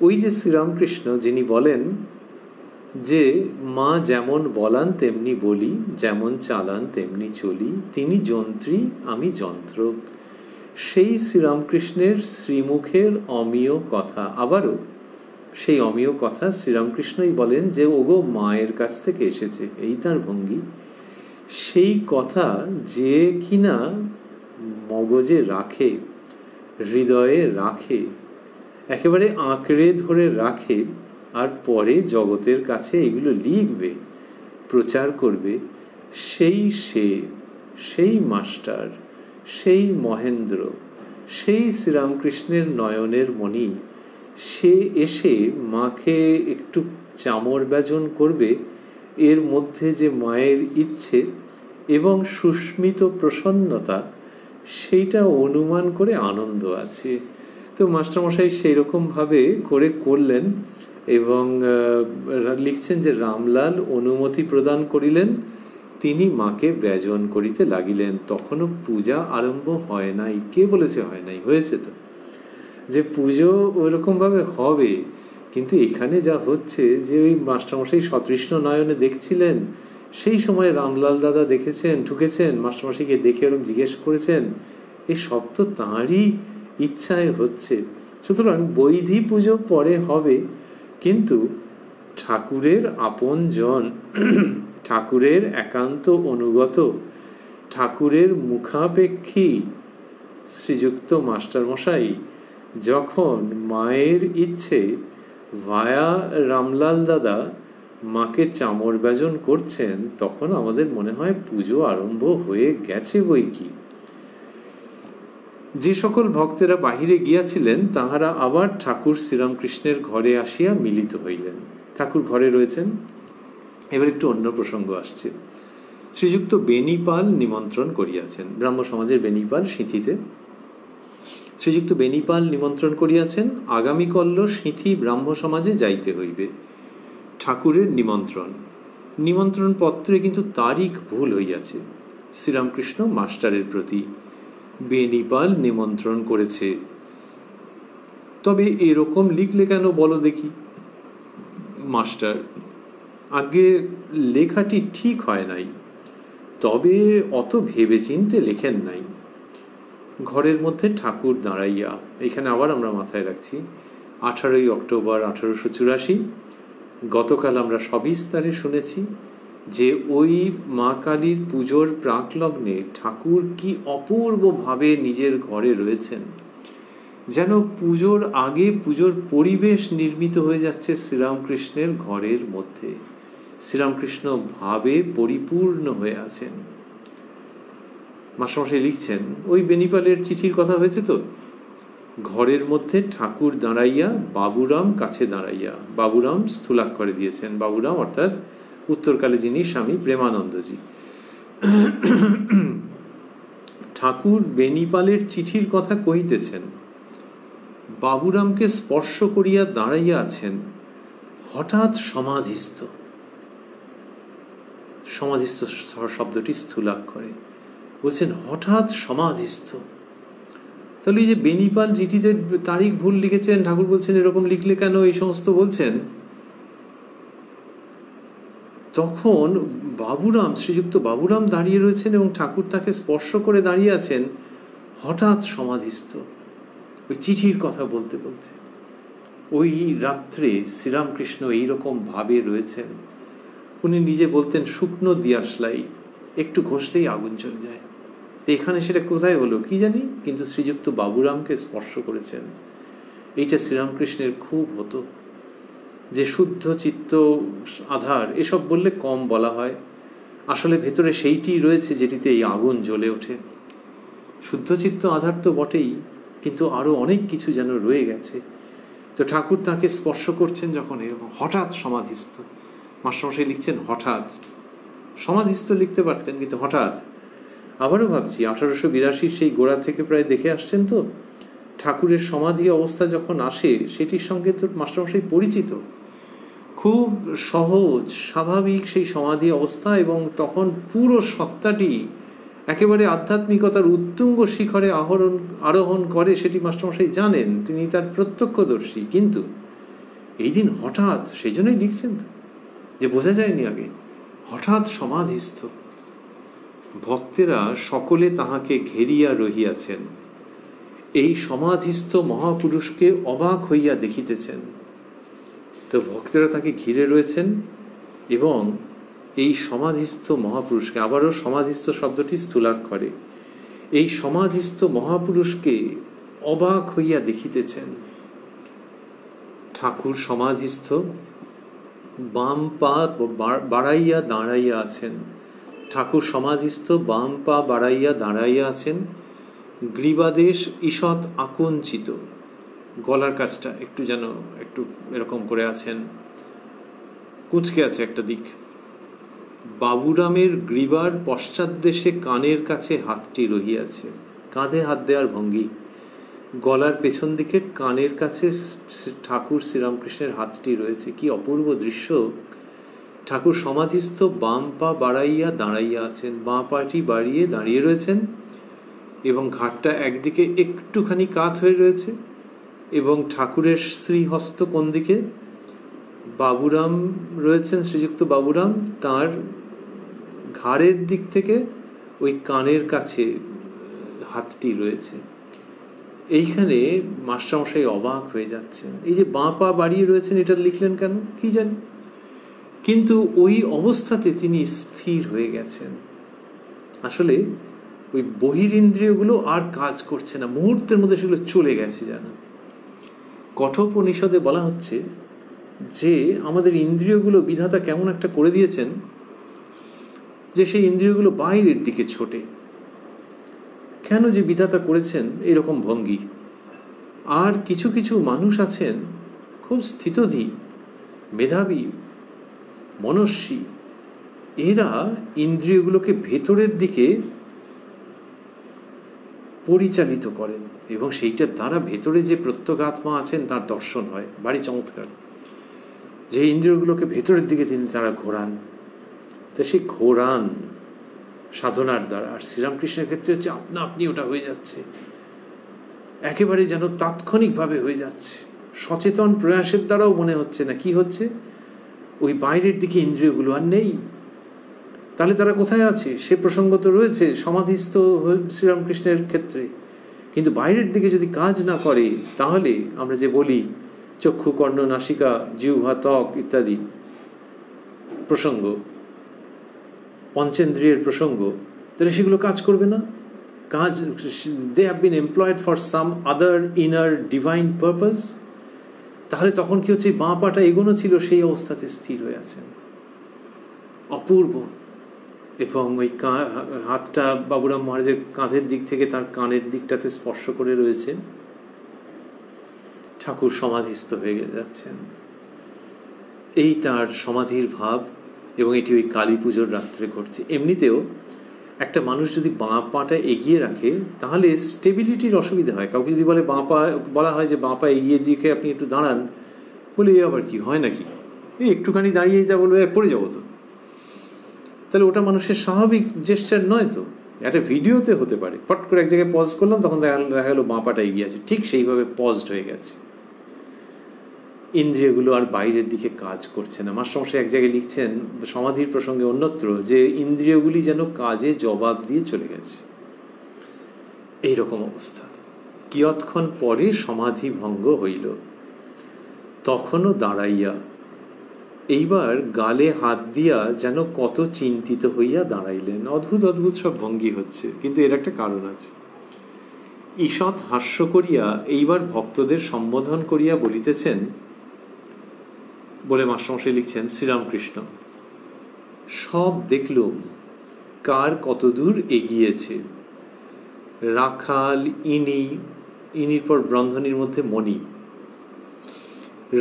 ওই যে শ্রীরামকৃষ্ণ যিনি বলেন যে মা যেমন বলান তেমনি বলি, যেমন চালান তেমনি চলি, তিনি যন্ত্রী আমি যন্ত্র। সেই শ্রীরামকৃষ্ণের শ্রীমুখের অমিয় কথা, আবারও সেই অমিয় কথা শ্রীরামকৃষ্ণই বলেন যে ওগো মায়ের কাছ থেকে এসেছে, এই তার ভঙ্গি। সেই কথা যে কিনা মগজে রাখে, হৃদয়ে রাখে, একেবারে আঁকড়ে ধরে রাখে, আর পরে জগতের কাছে এগুলো লিখবে, প্রচার করবে, সেই মাস্টার, সেই মহেন্দ্র, সেই শ্রীরামকৃষ্ণের নয়নের মণি, সে এসে মাকে একটু চামর ব্যজন করবে। এর মধ্যে যে মায়ের ইচ্ছে এবং সুস্মিত প্রসন্নতা, সেইটা অনুমান করে আনন্দ আছে। তো মাস্টারমশাই সেই রকমভাবে করে করলেন এবং লিখছেন যে রামলাল অনুমতি প্রদান করিলেন, তিনি মাকে ব্যজন করিতে লাগিলেন। তখনও পূজা আরম্ভ হয় নাই। কে বলেছে হয় নাই? হয়েছে তো। যে পুজো ওইরকমভাবে হবে, কিন্তু এখানে যা হচ্ছে যে ওই মাস্টারমশাই সতৃষ্ণ নয়নে দেখছিলেন, সেই সময় রামলাল দাদা দেখেছেন, ঢুকেছেন, মাস্টারমশাইকে দেখে ওরকম জিজ্ঞেস করেছেন, এই সব তো তাঁরই ইচ্ছায় হচ্ছে। সুতরাং বৈধি পুজো পরে হবে, কিন্তু ঠাকুরের আপনজন, ঠাকুরের একান্ত অনুগত, ঠাকুরের মুখাপেক্ষী শ্রীযুক্ত মাস্টারমশাই যখন মায়ের ইচ্ছে ভায়া রামলাল দাদা মাকে চামর ব্যজন করছেন, তখন আমাদের মনে হয় পুজো আরম্ভ হয়ে গেছে বই কি। যে সকল ভক্তেরা বাহিরে গিয়াছিলেন তাহারা আবার ঠাকুর শ্রীরামকৃষ্ণের ঘরে আসিয়া মিলিত হইলেন। ঠাকুর ঘরে রয়েছেন। এবার একটু অন্য প্রসঙ্গ আসছে। শ্রীযুক্ত বেনিপাল নিমন্ত্রণ করিয়াছেন। ব্রাহ্ম সমাজের বেনিপাল সিঁথিতে শ্রীযুক্ত বেণীপাল নিমন্ত্রণ করিয়াছেন, আগামীকল্য সিঁথি ব্রাহ্ম সমাজে যাইতে হইবে। ঠাকুরের নিমন্ত্রণ। নিমন্ত্রণ পত্রে কিন্তু তারিখ ভুল হইয়াছে। শ্রীরামকৃষ্ণ মাস্টারের প্রতি। বেণীপাল নিমন্ত্রণ করেছে। তবে এরকম লিখলে কেন বলো দেখি? মাস্টার: আগে লেখাটি ঠিক হয় নাই, তবে অত ভেবেচিন্তে লেখেন নাই। ঘরের মধ্যে ঠাকুর দাঁড়াইয়া। এখানে আবার আমরা মাথায় রাখছি 18ই অক্টোবর 1884। গতকাল আমরা সবিস্তারে শুনেছি যে ওই মা কালীর পুজোর প্রাকলগ্নে ঠাকুর কি অপূর্বভাবে নিজের ঘরে রয়েছেন। যেন পুজোর আগে পুজোর পরিবেশ নির্মিত হয়ে যাচ্ছে শ্রীরামকৃষ্ণের ঘরের মধ্যে। শ্রীরামকৃষ্ণ ভাবে পরিপূর্ণ হয়ে আছেন। মাস্টারমশাই লিখছেন, ওই বেণীপালের চিঠির কথা হয়েছে তো। ঘরের মধ্যে ঠাকুর দাঁড়াইয়া, বাবুরাম কাছে দাঁড়াইয়া। বাবুরাম স্থূলাক্ষরে দিয়েছেন। বাবুরাম অর্থাৎ উত্তরকালে যিনি স্বামী প্রেমানন্দজি। ঠাকুর বেণীপালের চিঠির কথা কহিতেছেন। বাবুরামকে স্পর্শ করিয়া দাঁড়াইয়া আছেন। হঠাৎ সমাধিস্থ। সমাধিস্থ শব্দটি স্থূলাক্ষরে বলছেন, হঠাৎ সমাধিস্থ। তাহলে এই যে বেণীপাল চিঠিতে তারিখ ভুল লিখেছেন, ঠাকুর বলছেন এরকম লিখলে কেন, এই সমস্ত বলছেন। তখন বাবুরাম, শ্রীযুক্ত বাবুরাম দাঁড়িয়ে রয়েছেন এবং ঠাকুর তাকে স্পর্শ করে দাঁড়িয়ে আছেন, হঠাৎ সমাধিস্থ। ওই চিঠির কথা বলতে বলতে ওই রাত্রে শ্রীরামকৃষ্ণ এইরকম ভাবে রয়েছেন। উনি নিজে বলতেন, শুকনো দিয়াশলাই একটু ঘষলেই আগুন চলে যায়। এখানে সেটা কোথায় হলো কি জানি, কিন্তু শ্রীযুক্ত বাবুরামকে স্পর্শ করেছেন। এইটা শ্রীরামকৃষ্ণের খুব হতো, যে শুদ্ধ চিত্ত আধার এসব বললে কম বলা হয়, আসলে ভেতরে সেইটি রয়েছে যেটিতে এই আগুন জ্বলে ওঠে। শুদ্ধ চিত্ত আধার তো বটেই, কিন্তু আরো অনেক কিছু যেন রয়ে গেছে। তো ঠাকুর তাকে স্পর্শ করছেন যখন, এরকম হঠাৎ সমাধিস্থ। মাস্টারমশাই লিখছেন হঠাৎ। সমাধিস্থ লিখতে পারতেন, কিন্তু হঠাৎ। আবারও ভাবছি 1882 সেই গোড়া থেকে প্রায় দেখে আসছেন তো, ঠাকুরের সমাধি অবস্থা যখন আসে সেটির সঙ্গে তো মাস্টারমশাই পরিচিত। খুব সহজ স্বাভাবিক সেই সমাধি অবস্থা, এবং তখন পুরো সত্তাটি একেবারে আধ্যাত্মিকতার উত্তুঙ্গ শিখরে আরোহণ করে, সেটি মাস্টারমশাই জানেন, তিনি তার প্রত্যক্ষদর্শী। কিন্তু এই দিন হঠাৎ, সেই জন্যই লিখছেন তো, যে বোঝা যায়নি আগে, হঠাৎ সমাধিস্থ। ভক্তেরা সকলে তাহাকে ঘেরিয়া রহিয়াছেন। এই সমাধিস্থ মহাপুরুষকে অবাক হইয়া দেখিতেছেন। তো ভক্তেরা তাকে ঘিরে রয়েছেন এবং এই সমাধিস্থ মহাপুরুষকে, আবারও সমাধিস্থ শব্দটি স্থূলাক্ষরে, এই সমাধিস্থ মহাপুরুষকে অবাক হইয়া দেখিতেছেন। ঠাকুর সমাধিস্থ, বাম পা বাড়াইয়া দাঁড়াইয়া আছেন। ঠাকুর সমাধিস্থ, বাম পা বাড়াইয়া দাঁড়াইয়া আছেন। গ্রীবাদেশ ঈষৎ আকুঞ্চিত, গলার কাছটা একটু যেন একটু এরকম করে আছেন, কুঁচকে আছে একটা দিক। বাবুরামের গ্রীবার পশ্চাৎদেশে কানের কাছে হাতটি রহিয়াছে, কাঁধে হাত দেওয়ার ভঙ্গি। গলার পেছন দিকে কানের কাছে ঠাকুর শ্রীরামকৃষ্ণের হাতটি রয়েছে। কি অপূর্ব দৃশ্য! ঠাকুর সমাধিস্থ, বাম পা বাড়াইয়া দাঁড়াইয়া আছেন, বাঁ পাটি বাড়িয়ে দাঁড়িয়ে রয়েছেন এবং ঘাটটা একদিকে একটুখানি কাত হয়ে রয়েছে, এবং ঠাকুরের শ্রীহস্ত কোন দিকে? বাবুরাম রয়েছেন, শ্রীযুক্ত বাবুরাম, তার ঘাড়ের দিক থেকে ওই কানের কাছে হাতটি রয়েছে। এইখানে মাস্টারমশাই অবাক হয়ে যাচ্ছেন, এই যে বাঁ পা বাড়িয়ে রয়েছেন, এটা লিখলেন কেন কি জানি, কিন্তু ওই অবস্থাতে তিনি স্থির হয়ে গেছেন। আসলে ওই বহিরিন্দ্রিয়গুলো আর কাজ করছে না, মুহূর্তের মধ্যে সেগুলো চলে গেছে। জানো, কঠোপনিষদে বলা হচ্ছে যে আমাদের ইন্দ্রিয়গুলো বিধাতা কেমন একটা করে দিয়েছেন, যে সেই ইন্দ্রিয়গুলো বাইরের দিকে ছোটে। কেন যে বিধাতা করেছেন এরকম ভঙ্গি? আর কিছু কিছু মানুষ আছেন খুব স্থিতধী, মেধাবী, মনস্বী, এরা ইন্দ্রিয়গুলোকে ভেতরের দিকে পরিচালিত করেন, এবং সেইটার দ্বারা ভেতরে যে প্রত্যগাত্মা আছেন তার দর্শন হয়। ভারী চমৎকার যে ইন্দ্রিয়গুলোকে ভেতরের দিকে তারা ঘোরান। তো সেই ঘোরান সাধনার দ্বারা। আর শ্রীরামকৃষ্ণের ক্ষেত্রে হচ্ছে আপনা আপনি ওটা হয়ে যাচ্ছে, একেবারে যেন তাৎক্ষণিকভাবে হয়ে যাচ্ছে। সচেতন প্রয়াসের দ্বারাও মনে হচ্ছে না কি হচ্ছে, ওই বাইরের দিকে ইন্দ্রিয়গুলো আর নেই। তাহলে তারা কোথায় আছে সে প্রসঙ্গ তো রয়েছে সমাধিস্থ শ্রীরামকৃষ্ণের ক্ষেত্রে, কিন্তু বাইরের দিকে যদি কাজ না করে তাহলে আমরা যে বলি চক্ষু, কর্ণ, নাসিকা, জিহ্বা, ত্বক ইত্যাদি প্রসঙ্গ, পঞ্চেন্দ্রিয়ের প্রসঙ্গ, তাহলে সেগুলো কাজ করবে না। কাজ, they have been employed for some other inner divine purpose. তাহলে তখন কি হচ্ছে, বাঁ পাটা এগোনো ছিল সেই অবস্থাতে স্থির হয়ে আছেন, অপূর্ব। এবং ওই হাতটা বাবুরাম মহারাজের কাঁধের দিক থেকে তার কানের দিকটাতে স্পর্শ করে রয়েছে। ঠাকুর সমাধিস্থ হয়ে যাচ্ছেন, এই তার সমাধির ভাব। এবং এটি ওই কালী পুজোর রাত্রে ঘটছে। এমনিতেও একটা মানুষ যদি বাঁ পাটা এগিয়ে রাখে তাহলে স্টেবিলিটির অসুবিধা হয়। কাউকে যদি বলে বাঁ পা, বলা হয় যে বাঁ পা এগিয়ে দিকে আপনি একটু দাঁড়ান, বলে এ আবার কি হয় নাকি, এই একটুখানি দাঁড়িয়েই তা বলবে পড়ে যাবো তো। তাহলে ওটা মানুষের স্বাভাবিক জেস্চার নয় তো। একটা ভিডিওতে হতে পারে, ফট করে এক জায়গায় পজ করলাম, তখন দেখা গেলো বাঁ পাটা এগিয়ে আছে, ঠিক সেইভাবে পজড হয়ে গেছে। ইন্দ্রিয়গুলো আর বাইরের দিকে কাজ করছে না। মাস্টারমশাই এক জায়গায় লিখছেন সমাধির প্রসঙ্গে অন্যত্র যে ইন্দ্রিয়গুলি যেন কাজে জবাব দিয়ে চলে গেছে, এইরকম অবস্থা। কিয়ৎক্ষণ পরে সমাধি ভঙ্গ হইল, তখনও দাঁড়াইয়া, এইবার গালে হাত দিয়া যেন কত চিন্তিত হইয়া দাঁড়াইলেন। অদ্ভুত অদ্ভুত সব ভঙ্গি হচ্ছে, কিন্তু এর একটা কারণ আছে। ঈষৎ হাস্য করিয়া এইবার ভক্তদের সম্বোধন করিয়া বলিতেছেন বলে মাস্টারমশাই লিখছেন, শ্রীরামকৃষ্ণ সব দেখলুম কার কতদূর এগিয়েছে। রাখাল, ইনির পর ব্রন্ধনীর মধ্যে মণি,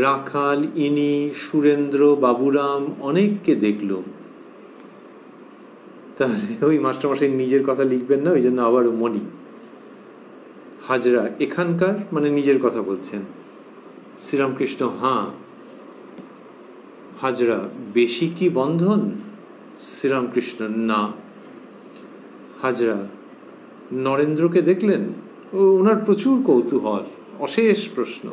রাখাল, ইনি, সুরেন্দ্র, বাবুরাম অনেককে দেখলুম। তাহলে ওই মাস্টারমশাই নিজের কথা লিখবেন না, ওই জন্য আবার মণি। হাজরা এখানকার, মানে নিজের কথা বলছেন। শ্রীরামকৃষ্ণ হাঁ। হাজরা বেশি কি বন্ধন? শ্রীরামকৃষ্ণ না। হাজরা নরেন্দ্রকে দেখলেন? ওনার প্রচুর কৌতূহল, অশেষ প্রশ্ন।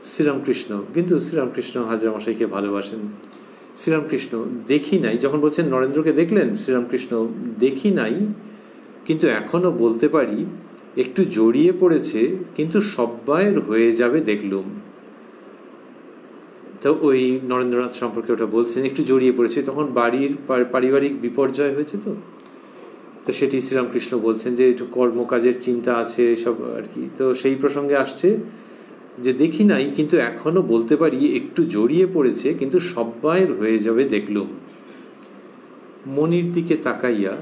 শ্রীরামকৃষ্ণ, কিন্তু শ্রীরামকৃষ্ণ হাজরা মশাইকে ভালোবাসেন। শ্রীরামকৃষ্ণ দেখি নাই। যখন বলছেন নরেন্দ্রকে দেখলেন, শ্রীরামকৃষ্ণ দেখি নাই, কিন্তু এখনো বলতে পারি একটু জড়িয়ে পড়েছে, কিন্তু সব্বাইয়ের হয়ে যাবে দেখলুম। তো ওই নরেন্দ্রনাথ সম্পর্কে ওটা বলছেন, একটু জড়িয়ে পড়েছে, তখন বাড়ির পারিবারিক বিপর্যয় হয়েছে। তো সেটি শ্রীরামকৃষ্ণ বলছেন যে একটু কর্মকাজের চিন্তা আছে সব আর কি। তো সেই প্রসঙ্গে আসছে যে দেখি নাই, কিন্তু এখনো বলতে পারি একটু জড়িয়ে পড়েছে, কিন্তু সব্বাইয়ের হয়ে যাবে দেখলুম। মনির দিকে তাকাইয়া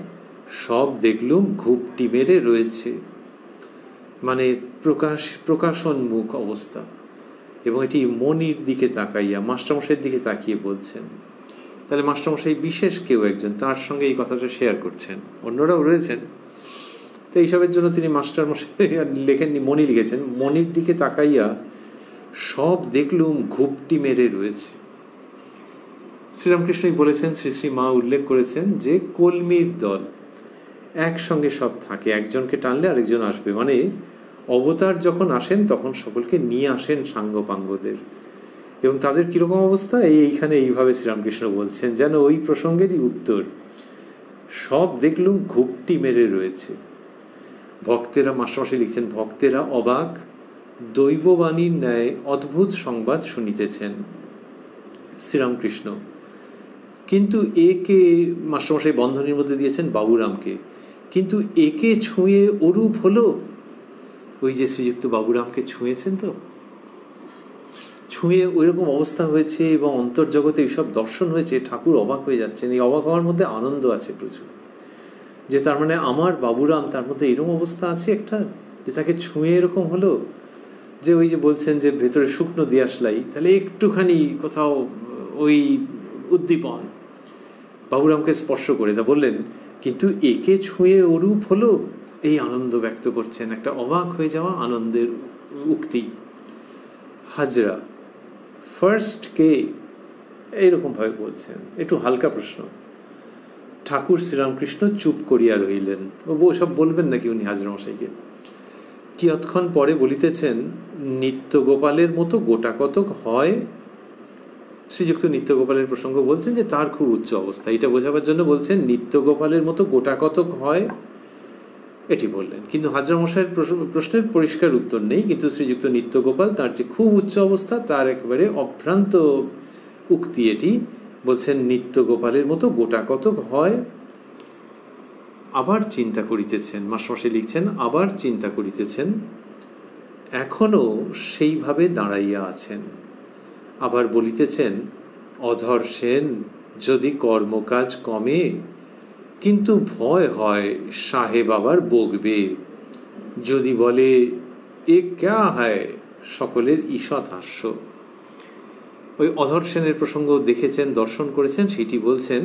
সব দেখলুম ঘুপটি মেরে রয়েছে, মানে প্রকাশোন্মুখ অবস্থা। এবং এটি মনির দিকে তাকাইয়া, মাস্টারমশাইয়ের দিকে তাকিয়ে বলছেন। তাহলে মাস্টারমশাই বিশেষ কেউ একজন তার সঙ্গে এই কথাটা শেয়ার করছেন, অন্যরাও রয়েছেন। তো এইসবের জন্য তিনি মাস্টারমশাই লেখেননি, মনি লিখেছেন। মনির দিকে তাকাইয়া সব দেখলুম ঘুপটি মেরে রয়েছে। শ্রীরামকৃষ্ণই বলেছেন, শ্রী শ্রী মা উল্লেখ করেছেন যে কলমির দল একসঙ্গে সব থাকে, একজনকে টানলে আরেকজন আসবে। মানে অবতার যখন আসেন তখন সকলকে নিয়ে আসেন সাঙ্গপাঙ্গদের। এবং তাদের কিরকম অবস্থা এইখানে এইভাবে শ্রীরামকৃষ্ণ বলছেন, যেন ওই প্রসঙ্গেরই উত্তর। সব দেখলুম ঘুপটি মেরে রয়েছে। ভক্তেরা, মাস্টারমশাই লিখছেন, ভক্তেরা অবাক, দৈববাণীর ন্যায় অদ্ভুত সংবাদ শুনিতেছেন। শ্রীরামকৃষ্ণ কিন্তু একে, মাস্টারমশাই বন্ধনীর মধ্যে দিয়েছেন বাবুরামকে, কিন্তু একে ছুঁয়ে অরূপ হলো। ওই যে শ্রীযুক্ত বাবুরামকে ছুঁয়েছেন, তো ছুঁয়ে ওইরকম অবস্থা হয়েছে এবং অন্তর্জগতে এইসব দর্শন হয়েছে, ঠাকুর অবাক হয়ে যাচ্ছেন। এই অবাক হওয়ার মধ্যে আনন্দ আছে প্রচুর, যে তার মানে আমার বাবুরাম, তার মধ্যে এরকম অবস্থা আছে একটা, যে তাকে ছুঁয়ে এরকম হলো। যে ওই যে বলছেন যে ভেতরে শুকনো দিয়াশলাই, তাহলে একটুখানি কোথাও ওই উদ্দীপন বাবুরামকে স্পর্শ করে। তা বললেন কিন্তু একে ছুঁয়ে অরূপ হলো। এই আনন্দ ব্যক্ত করছেন, একটা অবাক হয়ে যাওয়া আনন্দের উক্তি। হাজরা ফার্স্ট কে, এইরকমভাবে বলছেন, একটু হালকা প্রশ্ন। ঠাকুর শ্রীরামকৃষ্ণ চুপ করিয়া রহিলেন। ও সব বলবেন নাকি উনি হাজরা মশাইকে? কিয়ৎক্ষণ পরে বলিতেছেন, নিত্যগোপালের মতো গোটা কতক হয়। শ্রীযুক্ত নিত্যগোপালের প্রসঙ্গ বলছেন যে তার খুব উচ্চ অবস্থা, এটা বোঝাবার জন্য বলছেন নিত্যগোপালের মতো গোটা কতক হয়, এটি বললেন। কিন্তু হাজরা মশাইয়ের প্রশ্নের পরিষ্কার উত্তর নেই, কিন্তু শ্রীযুক্ত নিত্যগোপাল তার যে খুব উচ্চ অবস্থা তার একেবারে অভ্রান্ত উক্তি এটি। বলছেন নিত্যগোপালের মতো গোটা কতক হয়। আবার চিন্তা করিতেছেন, মাস্টারমশাই লিখছেন, আবার চিন্তা করিতেছেন, এখনো সেইভাবে দাঁড়াইয়া আছেন। আবার বলিতেছেন, অধর সেন যদি কর্মকাজ কমে, কিন্তু ভয় হয় সাহেব আবার বকবে। যদি বলে এ ক্যা হয়, সকলের ঈষৎ হাস্য। ওই অধর সেনের প্রসঙ্গ দেখেছেন, দর্শন করেছেন, সেটি বলছেন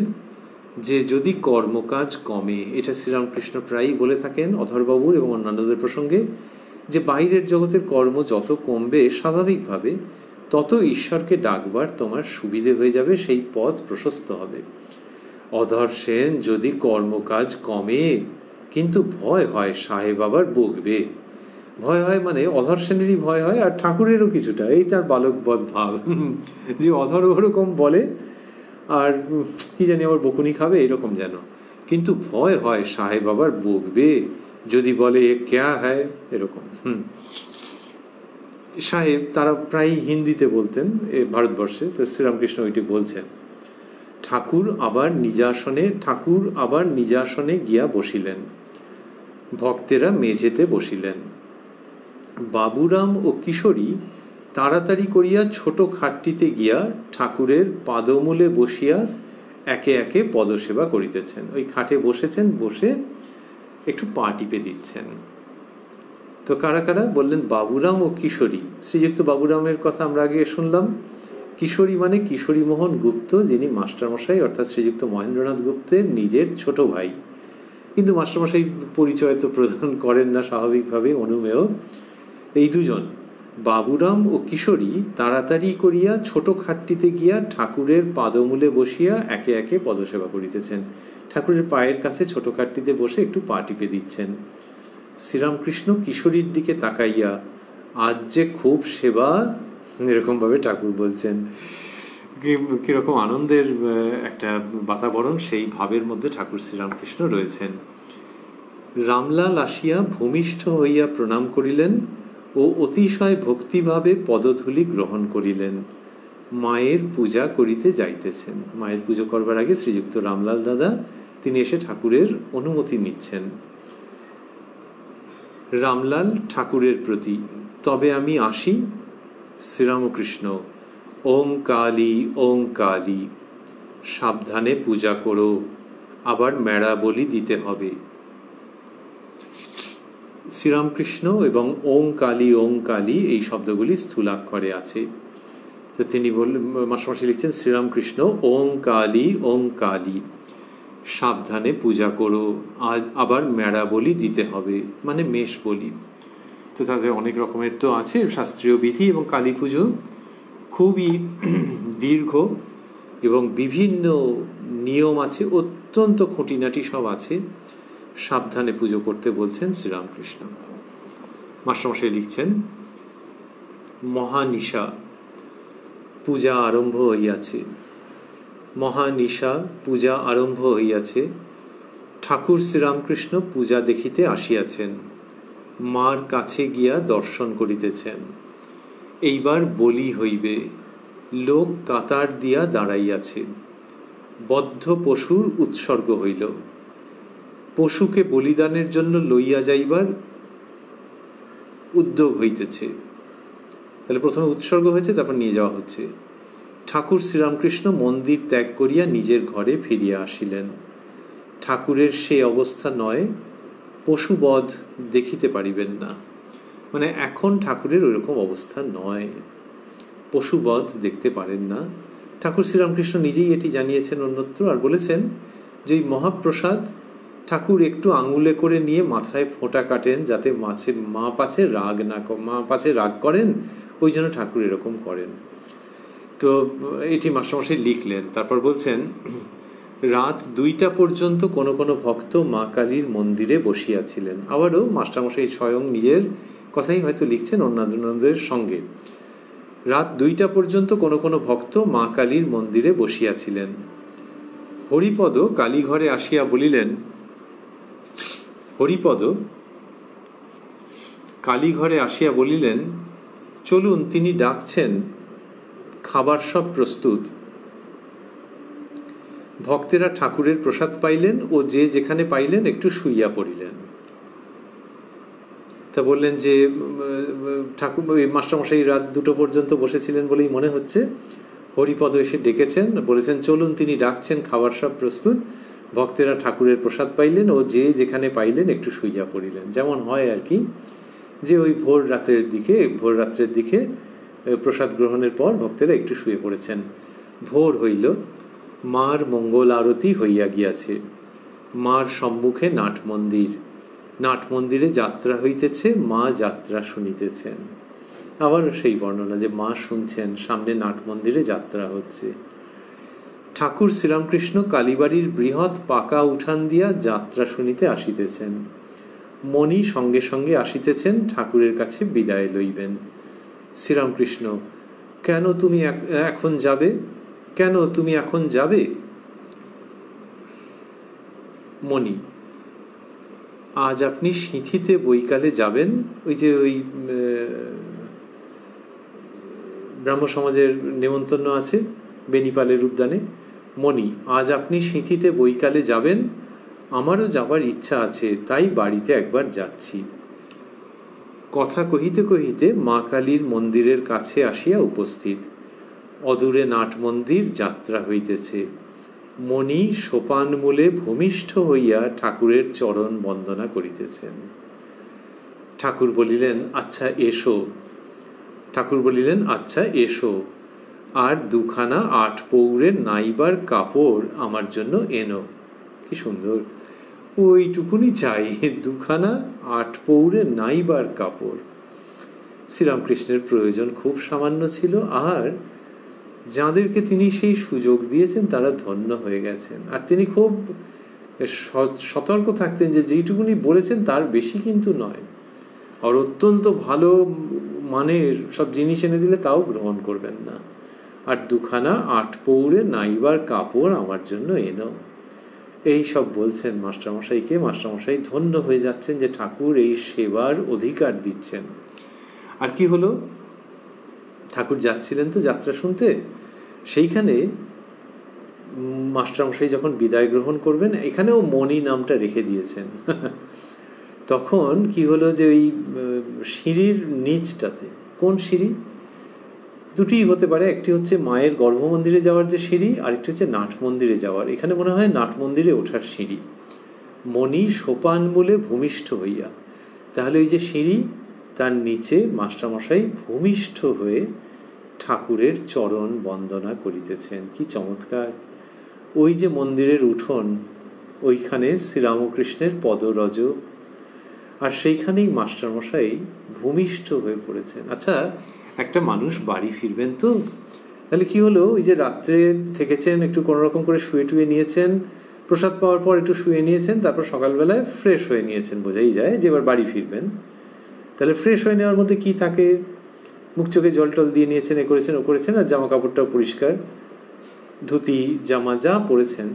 যে যদি কর্মকাজ কমে, এটা শ্রীরামকৃষ্ণ প্রায়ই বলে থাকেন অধরবাবুর এবং অন্যান্যদের প্রসঙ্গে, যে বাইরের জগতের কর্ম যত কমবে স্বাভাবিকভাবে তত ঈশ্বরকে ডাকবার তোমার সুবিধে হয়ে যাবে, সেই পথ প্রশস্ত হবে। অধর সেন যদি কর্মকাজ কমে, কিন্তু ভয় হয় সাহেব আবার বকবে। ভয় হয় মানে অধর সেনেরই ভয় হয়, আর ঠাকুরেরও কিছুটা, এই তার বালকবধ ভাব যে অধর ওরকম বলে আর কি জানি আবার বকুনি খাবে এরকম যেন, কিন্তু ভয় হয় সাহেব আবার বকবে যদি বলে এ ক্যা হয়, এরকম। সাহেব তারা প্রায় হিন্দিতে বলতেন ভারতবর্ষে, তো শ্রীরামকৃষ্ণ ওইটি বলছেন। ঠাকুর আবার নিজাসনে গিয়া বসিলেন। ভক্তেরা মেঝেতে বসিলেন। বাবুরাম ও কিশোরী তাড়াতাড়ি করিয়া ছোট খাটটিতে গিয়া ঠাকুরের পাদমূলে বসিয়া একে একে পদসেবা করিতেছেন। ওই খাটে বসেছেন, বসে একটু পা টিপে দিচ্ছেন। তো কারা কারা বললেন? বাবুরাম ও কিশোরী। শ্রীযুক্ত বাবুরামের কথা আমরা আগে শুনলাম। কিশোরী মানে কিশোরী মোহন গুপ্ত, যিনি মাস্টারমশাই অর্থাৎ শ্রীযুক্ত মহেন্দ্রনাথ গুপ্তের নিজের ছোট ভাই। কিন্তু মাস্টারমশাই পরিচয় তো প্রদান করেন না স্বাভাবিকভাবে, অনুমেয়। এই দুজন বাবুরাম ও কিশোরী তাড়াতাড়ি করিয়া ছোট খাটটিতে গিয়া ঠাকুরের পাদমূলে বসিয়া একে একে পদসেবা করিতেছেন। ঠাকুরের পায়ের কাছে ছোট খাটটিতে বসে একটু পা টিপে দিচ্ছেন। শ্রীরামকৃষ্ণ কিশোরীর দিকে তাকাইয়া, আজ যে খুব সেবা, এরকম ভাবে ঠাকুর বলছেন। কিরকম আনন্দের একটা বাতাবরণ, সেই ভাবের মধ্যে ঠাকুর শ্রীরামকৃষ্ণ রয়েছেন। রামলাল আসিয়া ভূমিষ্ঠ হইয়া প্রণাম করিলেন ও অতিশয় ভক্তিভাবে পদধূলি গ্রহণ করিলেন। মায়ের পূজা করিতে যাইতেছেন। মায়ের পুজো করবার আগে শ্রীযুক্ত রামলাল দাদা তিনি এসে ঠাকুরের অনুমতি নিচ্ছেন। রামলাল ঠাকুরের প্রতি, তবে আমি আসি। শ্রীরামকৃষ্ণ, ওং কালী ওং কালী, সাবধানে পূজা করো, আবার মেড়া বলি দিতে হবে। শ্রীরামকৃষ্ণ এবং ওং কালী এই শব্দগুলি স্থূলাক্ষরে আছে। তো তিনি বললেন, মাস্টারমশাই লিখছেন, শ্রীরামকৃষ্ণ ওং কালী, সাবধানে পূজা করো, আবার মেড়া বলি দিতে হবে, মানে মেষ বলি। তো তাদের অনেক রকমের তো আছে শাস্ত্রীয় বিধি, এবং কালী পুজো খুবই দীর্ঘ এবং বিভিন্ন নিয়ম আছে, অত্যন্ত খুঁটিনাটি সব আছে। সাবধানে পুজো করতে বলছেন শ্রীরামকৃষ্ণ। মাস্টারমশাই লিখছেন, মহানিশা পূজা আরম্ভ হইয়াছে। মহানিশা পূজা আরম্ভ হইয়াছে। ঠাকুর শ্রীরামকৃষ্ণ পূজা দেখিতে আসিয়াছেন। মার কাছে গিয়া দর্শন করিতেছেন। এইবার বলি হইবে। লোক কাতার দিয়া দাঁড়াইয়াছে। বদ্ধ পশুর উৎসর্গ হইল। পশুকে বলিদানের জন্য লইয়া যাইবার উদ্যোগ হইতেছে। তাহলে প্রথমে উৎসর্গ হয়েছে, তারপর নিয়ে যাওয়া হচ্ছে। ঠাকুর শ্রীরামকৃষ্ণ মন্দির ত্যাগ করিয়া নিজের ঘরে ফিরিয়া আসিলেন। ঠাকুরের সে অবস্থা নয়, পশুবধ দেখিতে পারিবেন না। মানে এখন ঠাকুরের ওইরকম অবস্থা নয়, পশুবধ দেখতে পারেন না। ঠাকুর শ্রীরামকৃষ্ণ নিজেই এটি জানিয়েছেন অন্যত্র, আর বলেছেন যে এই মহাপ্রসাদ ঠাকুর একটু আঙুলে করে নিয়ে মাথায় ফোঁটা কাটেন, যাতে মা পাছে রাগ করেন, ওই জন্য ঠাকুর এরকম করেন। তো এটি মাস্টারমশাই লিখলেন। তারপর বলছেন, রাত 2টা পর্যন্ত কোনো কোনো ভক্ত মা কালীর মন্দিরে বসিয়াছিলেন। আবারও মাস্টারমশাই স্বয়ং নিজের কথাই হয়তো লিখছেন অন্যান্যদের সঙ্গে। রাত 2টা পর্যন্ত কোনো কোনো ভক্ত মা কালীর মন্দিরে বসিয়াছিলেন। হরিপদ কালীঘরে আসিয়া বলিলেন, চলুন, তিনি ডাকছেন, খাবার সব প্রস্তুত। ভক্তেরা ঠাকুরের প্রসাদ পাইলেন ও যে যেখানে পাইলেন একটু শুইয়া পড়িলেন। তা বললেন যে ঠাকুর মাস্টারমশাই রাত 2টো পর্যন্ত বসেছিলেন বলেই মনে হচ্ছে। হরিপদ এসে ডেকেছেন, বলেছেন চলুন, তিনি ডাকছেন, খাবার সব প্রস্তুত। ভক্তেরা ঠাকুরের প্রসাদ পাইলেন ও যে যেখানে পাইলেন একটু শুইয়া পড়িলেন। যেমন হয় আর কি, যে ওই ভোর রাত্রের দিকে প্রসাদ গ্রহণের পর ভক্তেরা একটু শুয়ে পড়েছেন। ভোর হইল, মার মঙ্গল আরতি হইয়া গিয়াছে। মার সম্মুখে নাট মন্দিরে যাত্রা হইতেছে, মা যাত্রা শুনিতেছেন। আবার সেই বর্ণনা যে মা শুনছেন, সামনে নাট মন্দিরে যাত্রা হচ্ছে। ঠাকুর শ্রীরামকৃষ্ণ কালীবাড়ির বৃহৎ পাকা উঠান দিয়া যাত্রা শুনিতে আসিতেছেন। মণি সঙ্গে সঙ্গে আসিতেছেন, ঠাকুরের কাছে বিদায় লইবেন। শ্রীরামকৃষ্ণ, কেন তুমি এখন যাবে? মণি, আজ আপনি সিঁথিতে বৈকালে যাবেন, ওই ব্রাহ্ম সমাজের নেমন্তন্ন আছে বেনিপালের উদ্যানে। মণি, আজ আপনি সিঁথিতে বৈকালে যাবেন, আমারও যাবার ইচ্ছা আছে, তাই বাড়িতে একবার যাচ্ছি। কথা কহিতে কহিতে মা কালীর মন্দিরের কাছে আসিয়া উপস্থিত। অদূরে নাট মন্দির যাত্রা হইতেছে। মণি সোপান মূলে ভূমিষ্ঠ হইয়া ঠাকুরের চরণ বন্দনা করিতেছেন। ঠাকুর বলিলেন, আচ্ছা এসো, আর 2খানা 8 পৌরের নাইবার কাপড় আমার জন্য এনো। কি সুন্দর, ওইটুকুনি চাই, 2খানা 8 পৌরের নাইবার কাপড়। শ্রীরামকৃষ্ণের প্রয়োজন খুব সামান্য ছিল, আর যাদেরকে তিনি সেই সুযোগ দিয়েছেন তারা ধন্য হয়ে গেছেন। আর তিনি খুব সতর্ক থাকতেন যে যেইটুকুনি বলেছেন তার বেশি কিন্তু নয়। আর অত্যন্ত ভালো মানের সব জিনিস এনে দিলে তাও গ্রহণ করবেন না। আর 2খানা 8 পৌরে নাইবার কাপড় আমার জন্য এনো, এই সব বলছেন মাস্টারমশাইকে। মাস্টারমশাই ধন্য হয়ে যাচ্ছেন যে ঠাকুর এই সেবার অধিকার দিচ্ছেন। আর কি হলো, ঠাকুর যাচ্ছিলেন তো যাত্রা শুনতে, সেইখানে মাস্টারমশাই যখন বিদায় গ্রহণ করবেন, এখানেও মণি নামটা রেখে দিয়েছেন। তখন কি হলো যে ওই সিঁড়ির নিচটাতে, কোন সিঁড়ি, দুটিই হতে পারে, একটি হচ্ছে মায়ের গর্ভমন্দিরে যাওয়ার যে সিঁড়ি, আরেকটি হচ্ছে নাট মন্দিরে যাওয়ার। এখানে মনে হয় নাট মন্দিরে ওঠার সিঁড়ি। মণি সোপান মূলে ভূমিষ্ঠ হইয়া, তাহলে ওই যে সিঁড়ি, তার নিচে মাস্টারমশাই ভূমিষ্ঠ হয়ে ঠাকুরের চরণ বন্দনা করিতেছেন। কি চমৎকার! ওই যে মন্দিরের উঠোন, ওইখানে শ্রীরামকৃষ্ণের পদরজ, আর সেইখানেই মাস্টারমশাই ভূমিষ্ঠ হয়ে পড়েছেন। আচ্ছা, একটা মানুষ বাড়ি ফিরবেন তো, তাহলে কি হলো, ওই যে রাত্রে থেকেছেন, একটু কোনোরকম করে শুয়ে নিয়েছেন, প্রসাদ পাওয়ার পর একটু শুয়ে নিয়েছেন, তারপর সকালবেলায় ফ্রেশ হয়ে নিয়েছেন, বোঝাই যায় যে এবার বাড়ি ফিরবেন। তাহলে ফ্রেশ হয়ে নেওয়ার মধ্যে কি থাকে, মুখ চোখে জল টল দিয়ে নিয়েছেন, ও করেছেন, আর জামা কাপড়টাও পরিষ্কার, ধুতি জামা যা পরেছেন,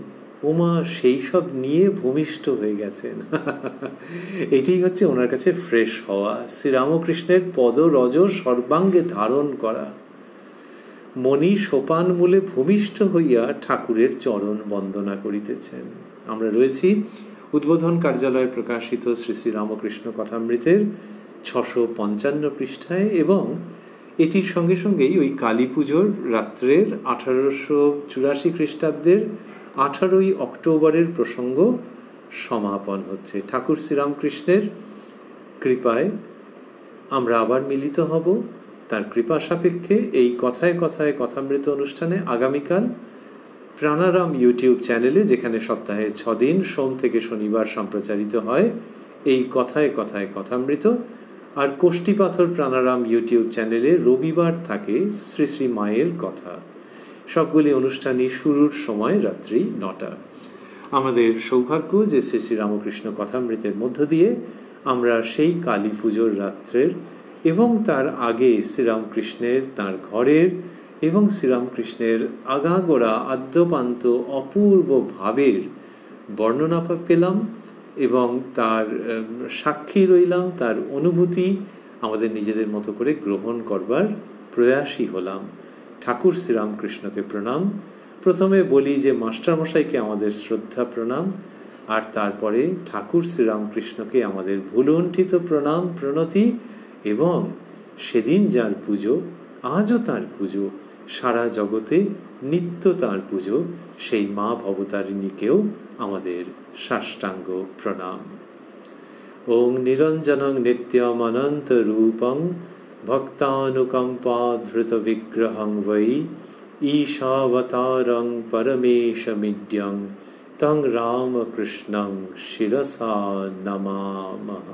ওমা সেই সব নিয়ে ভূমিষ্ঠ হয়ে গেছেন। এটাই হচ্ছে ওনার কাছে ফ্রেশ হওয়া, শ্রীরামকৃষ্ণের পদরজ সর্বাঙ্গে ধারণ করা। মণি সোপান মূলে ভূমিষ্ঠ হইয়া ঠাকুরের চরণ বন্দনা করিতেছেন। আমরা রয়েছি উদ্বোধন কার্যালয়ে প্রকাশিত শ্রী শ্রী রামকৃষ্ণ কথামৃতের 655 পৃষ্ঠায়, এবং এটির সঙ্গে সঙ্গেই ওই কালী পুজোর রাত্রের 1884 খ্রিস্টাব্দের 18ই অক্টোবরের প্রসঙ্গ সমাপন হচ্ছে। ঠাকুর শ্রীরামকৃষ্ণের কৃপায় আমরা আবার মিলিত হব। তার কৃপা সাপেক্ষে এই কথায় কথায় কথামৃত অনুষ্ঠানে আগামীকাল প্রাণারাম ইউটিউব চ্যানেলে, যেখানে সপ্তাহে 6 দিন সোম থেকে শনিবার সম্প্রচারিত হয় এই কথায় কথায় কথামৃত। আর কোষ্ঠীপাথর প্রাণারাম ইউটিউব চ্যানেলে রবিবার থাকে শ্রী শ্রী মায়ের কথা। সবগুলি অনুষ্ঠানই শুরুর সময় রাত্রি 9টা। আমাদের সৌভাগ্য যে শ্রী শ্রী রামকৃষ্ণ কথামৃতের মধ্য দিয়ে আমরা সেই কালী পুজোর রাত্রের এবং তার আগে শ্রীরামকৃষ্ণের তাঁর ঘরের এবং শ্রীরামকৃষ্ণের আগাগোড়া আদ্যপান্ত অপূর্ব ভাবের বর্ণনা পেলাম এবং তার সাক্ষী রইলাম, তার অনুভূতি আমাদের নিজেদের মতো করে গ্রহণ করবার প্রয়াসী হলাম। ঠাকুর শ্রীরামকৃষ্ণকে প্রণাম। প্রথমে বলি যে মাস্টারমশাইকে আমাদের শ্রদ্ধা প্রণাম, আর তারপরে ঠাকুর শ্রীরামকৃষ্ণকে আমাদের ভুলুণ্ঠিত প্রণাম প্রণতি, এবং সেদিন যার পুজো, আজও তার পুজো, সারা জগতে নিত্য তার পুজো, সেই মা ভবতারিণীকেও আমাদের সাষ্টাঙ্গ প্রণাম। ওং নিরঞ্জনং নিত্যম অনন্ত রূপং ভক্তানুকম্পা ধৃত বিগ্রহং বৈ ঈশাবতারং পরমেশমিড্যং তং রামকৃষ্ণং শিরসা নমামঃ।